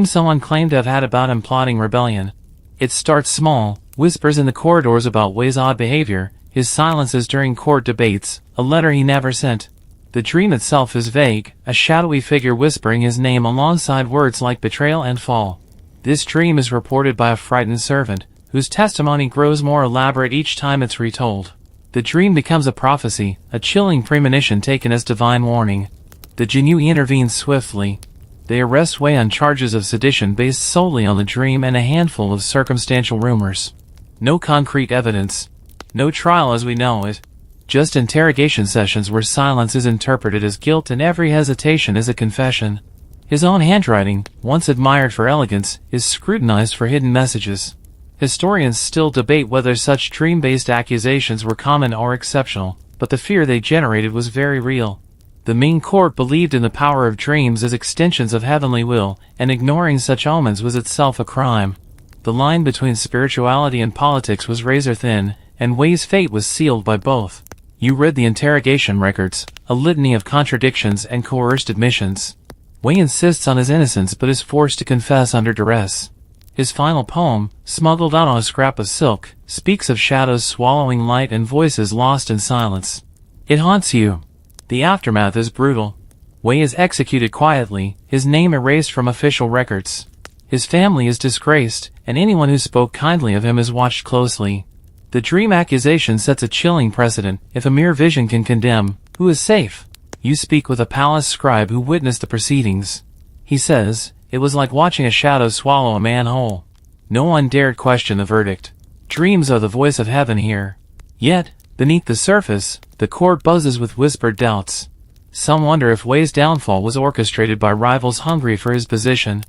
someone claimed to have had about him plotting rebellion. It starts small, whispers in the corridors about Wei's odd behavior, his silences during court debates, a letter he never sent. The dream itself is vague, a shadowy figure whispering his name alongside words like betrayal and fall. This dream is reported by a frightened servant, whose testimony grows more elaborate each time it's retold. The dream becomes a prophecy, a chilling premonition taken as divine warning. The Jinyu intervenes swiftly. They arrest Wei on charges of sedition based solely on the dream and a handful of circumstantial rumors. No concrete evidence. No trial as we know it. Just interrogation sessions where silence is interpreted as guilt and every hesitation is a confession. His own handwriting, once admired for elegance, is scrutinized for hidden messages. Historians still debate whether such dream-based accusations were common or exceptional, but the fear they generated was very real. The Ming court believed in the power of dreams as extensions of heavenly will, and ignoring such omens was itself a crime. The line between spirituality and politics was razor-thin, and Wei's fate was sealed by both. You read the interrogation records, a litany of contradictions and coerced admissions. Wei insists on his innocence but is forced to confess under duress. His final poem, smuggled out on a scrap of silk, speaks of shadows swallowing light and voices lost in silence. It haunts you. The aftermath is brutal. Wei is executed quietly, his name erased from official records. His family is disgraced, and anyone who spoke kindly of him is watched closely. The dream accusation sets a chilling precedent. If a mere vision can condemn, who is safe? You speak with a palace scribe who witnessed the proceedings. He says, it was like watching a shadow swallow a man whole. No one dared question the verdict. Dreams are the voice of heaven here. Yet, beneath the surface, the court buzzes with whispered doubts. Some wonder if Wei's downfall was orchestrated by rivals hungry for his position.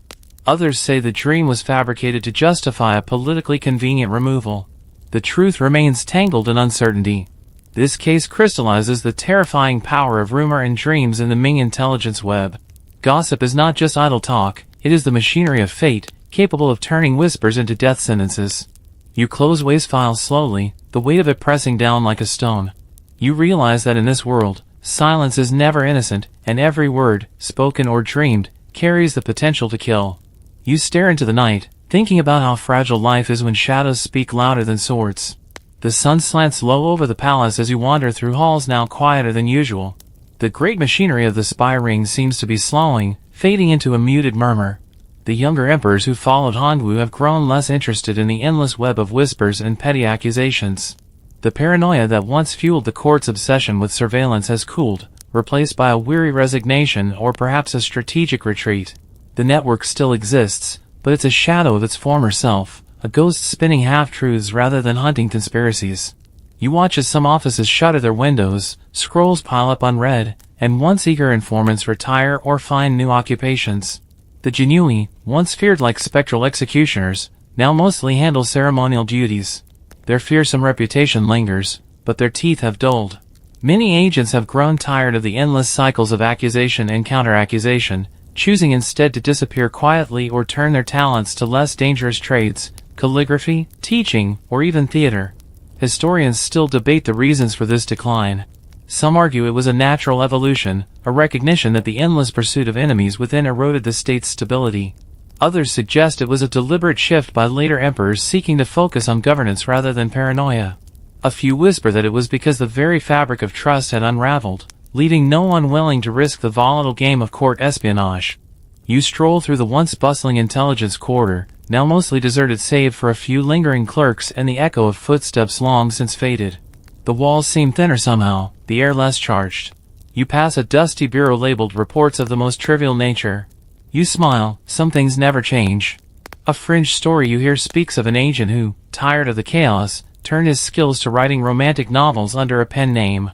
Others say the dream was fabricated to justify a politically convenient removal. The truth remains tangled in uncertainty. This case crystallizes the terrifying power of rumor and dreams in the Ming intelligence web. Gossip is not just idle talk, it is the machinery of fate, capable of turning whispers into death sentences. You close Wei's file slowly, the weight of it pressing down like a stone. You realize that in this world, silence is never innocent, and every word, spoken or dreamed, carries the potential to kill. You stare into the night, thinking about how fragile life is when shadows speak louder than swords. The sun slants low over the palace as you wander through halls now quieter than usual. The great machinery of the spy ring seems to be slowing, fading into a muted murmur. The younger emperors who followed Hongwu have grown less interested in the endless web of whispers and petty accusations. The paranoia that once fueled the court's obsession with surveillance has cooled, replaced by a weary resignation or perhaps a strategic retreat. The network still exists, but it's a shadow of its former self, a ghost spinning half-truths rather than hunting conspiracies. You watch as some offices shutter their windows, scrolls pile up unread, and once eager informants retire or find new occupations. The Jinyu, once feared like spectral executioners, now mostly handle ceremonial duties. Their fearsome reputation lingers, but their teeth have dulled. Many agents have grown tired of the endless cycles of accusation and counter-accusation, choosing instead to disappear quietly or turn their talents to less dangerous trades, calligraphy, teaching, or even theater. Historians still debate the reasons for this decline. Some argue it was a natural evolution, a recognition that the endless pursuit of enemies within eroded the state's stability. Others suggest it was a deliberate shift by later emperors seeking to focus on governance rather than paranoia. A few whisper that it was because the very fabric of trust had unraveled, leaving no one willing to risk the volatile game of court espionage. You stroll through the once bustling intelligence quarter, now mostly deserted save for a few lingering clerks and the echo of footsteps long since faded. The walls seem thinner somehow, the air less charged. You pass a dusty bureau labeled reports of the most trivial nature. You smile, some things never change. A fringe story you hear speaks of an agent who, tired of the chaos, turned his skills to writing romantic novels under a pen name.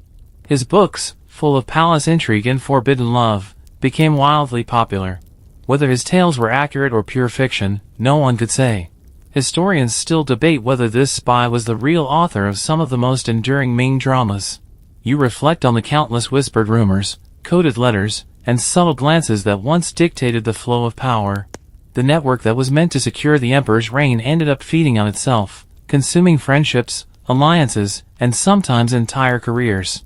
His books, full of palace intrigue and forbidden love, became wildly popular. Whether his tales were accurate or pure fiction, no one could say. Historians still debate whether this spy was the real author of some of the most enduring Ming dramas. You reflect on the countless whispered rumors, coded letters, and subtle glances that once dictated the flow of power. The network that was meant to secure the emperor's reign ended up feeding on itself, consuming friendships, alliances, and sometimes entire careers.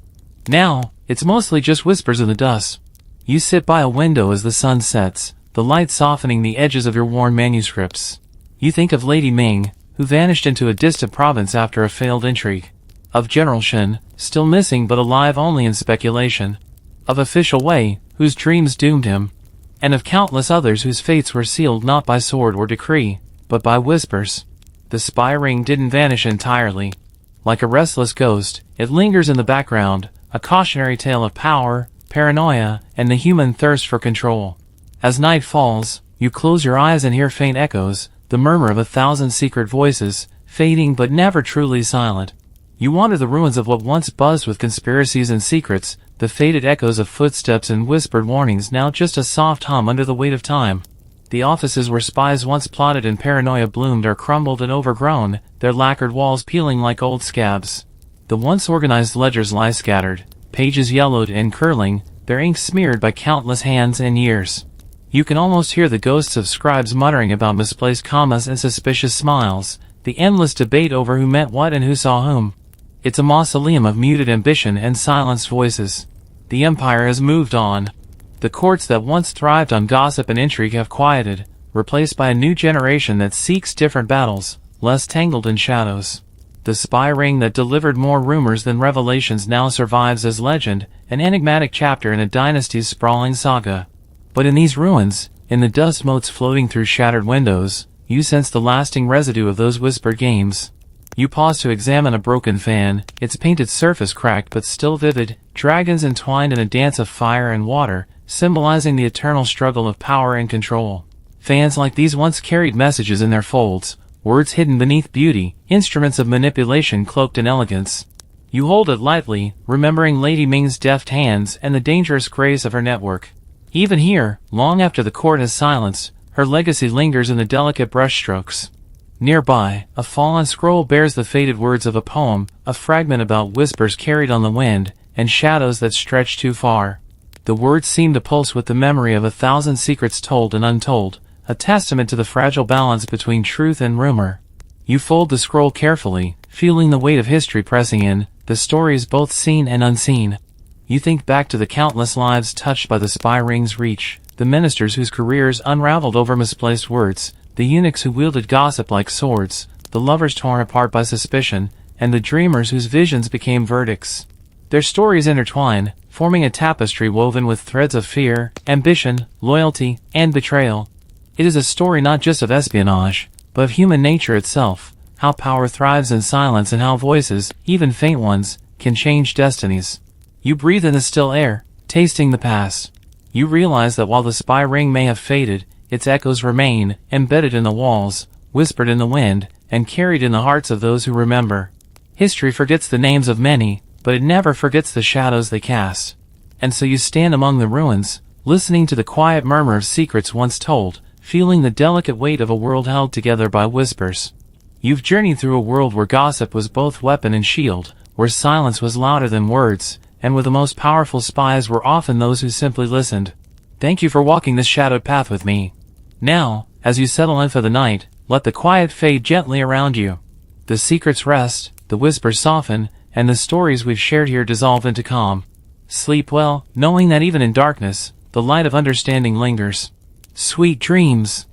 Now, it's mostly just whispers in the dust. You sit by a window as the sun sets, the light softening the edges of your worn manuscripts. You think of Lady Ming, who vanished into a distant province after a failed intrigue. Of General Shen, still missing but alive only in speculation. Of official Wei, whose dreams doomed him. And of countless others whose fates were sealed not by sword or decree, but by whispers. The spy ring didn't vanish entirely. Like a restless ghost, it lingers in the background, a cautionary tale of power, paranoia, and the human thirst for control. As night falls, you close your eyes and hear faint echoes, the murmur of 1,000 secret voices, fading but never truly silent. You wander the ruins of what once buzzed with conspiracies and secrets, the faded echoes of footsteps and whispered warnings now just a soft hum under the weight of time. The offices where spies once plotted and paranoia bloomed are crumbled and overgrown, their lacquered walls peeling like old scabs. The once organized ledgers lie scattered, pages yellowed and curling, their ink smeared by countless hands and years. You can almost hear the ghosts of scribes muttering about misplaced commas and suspicious smiles, the endless debate over who meant what and who saw whom. It's a mausoleum of muted ambition and silenced voices. The empire has moved on. The courts that once thrived on gossip and intrigue have quieted, replaced by a new generation that seeks different battles, less tangled in shadows. The spy ring that delivered more rumors than revelations now survives as legend, an enigmatic chapter in a dynasty's sprawling saga. But in these ruins, in the dust motes floating through shattered windows, you sense the lasting residue of those whispered games. You pause to examine a broken fan, its painted surface cracked but still vivid, dragons entwined in a dance of fire and water, symbolizing the eternal struggle of power and control. Fans like these once carried messages in their folds, words hidden beneath beauty, instruments of manipulation cloaked in elegance. You hold it lightly, remembering Lady Ming's deft hands and the dangerous grace of her network. Even here, long after the court has silenced, her legacy lingers in the delicate brushstrokes. Nearby, a fallen scroll bears the faded words of a poem, a fragment about whispers carried on the wind, and shadows that stretch too far. The words seem to pulse with the memory of 1,000 secrets told and untold, a testament to the fragile balance between truth and rumor. You fold the scroll carefully, feeling the weight of history pressing in, the stories both seen and unseen. You think back to the countless lives touched by the spy ring's reach, the ministers whose careers unraveled over misplaced words, the eunuchs who wielded gossip like swords, the lovers torn apart by suspicion, and the dreamers whose visions became verdicts. Their stories intertwine, forming a tapestry woven with threads of fear, ambition, loyalty, and betrayal. It is a story not just of espionage, but of human nature itself, how power thrives in silence and how voices, even faint ones, can change destinies. You breathe in the still air, tasting the past. You realize that while the spy ring may have faded, its echoes remain, embedded in the walls, whispered in the wind, and carried in the hearts of those who remember. History forgets the names of many, but it never forgets the shadows they cast. And so you stand among the ruins, listening to the quiet murmur of secrets once told, feeling the delicate weight of a world held together by whispers. You've journeyed through a world where gossip was both weapon and shield, where silence was louder than words, and where the most powerful spies were often those who simply listened. Thank you for walking this shadowed path with me. Now, as you settle in for the night, let the quiet fade gently around you. The secrets rest, the whispers soften, and the stories we've shared here dissolve into calm. Sleep well, knowing that even in darkness, the light of understanding lingers. Sweet dreams.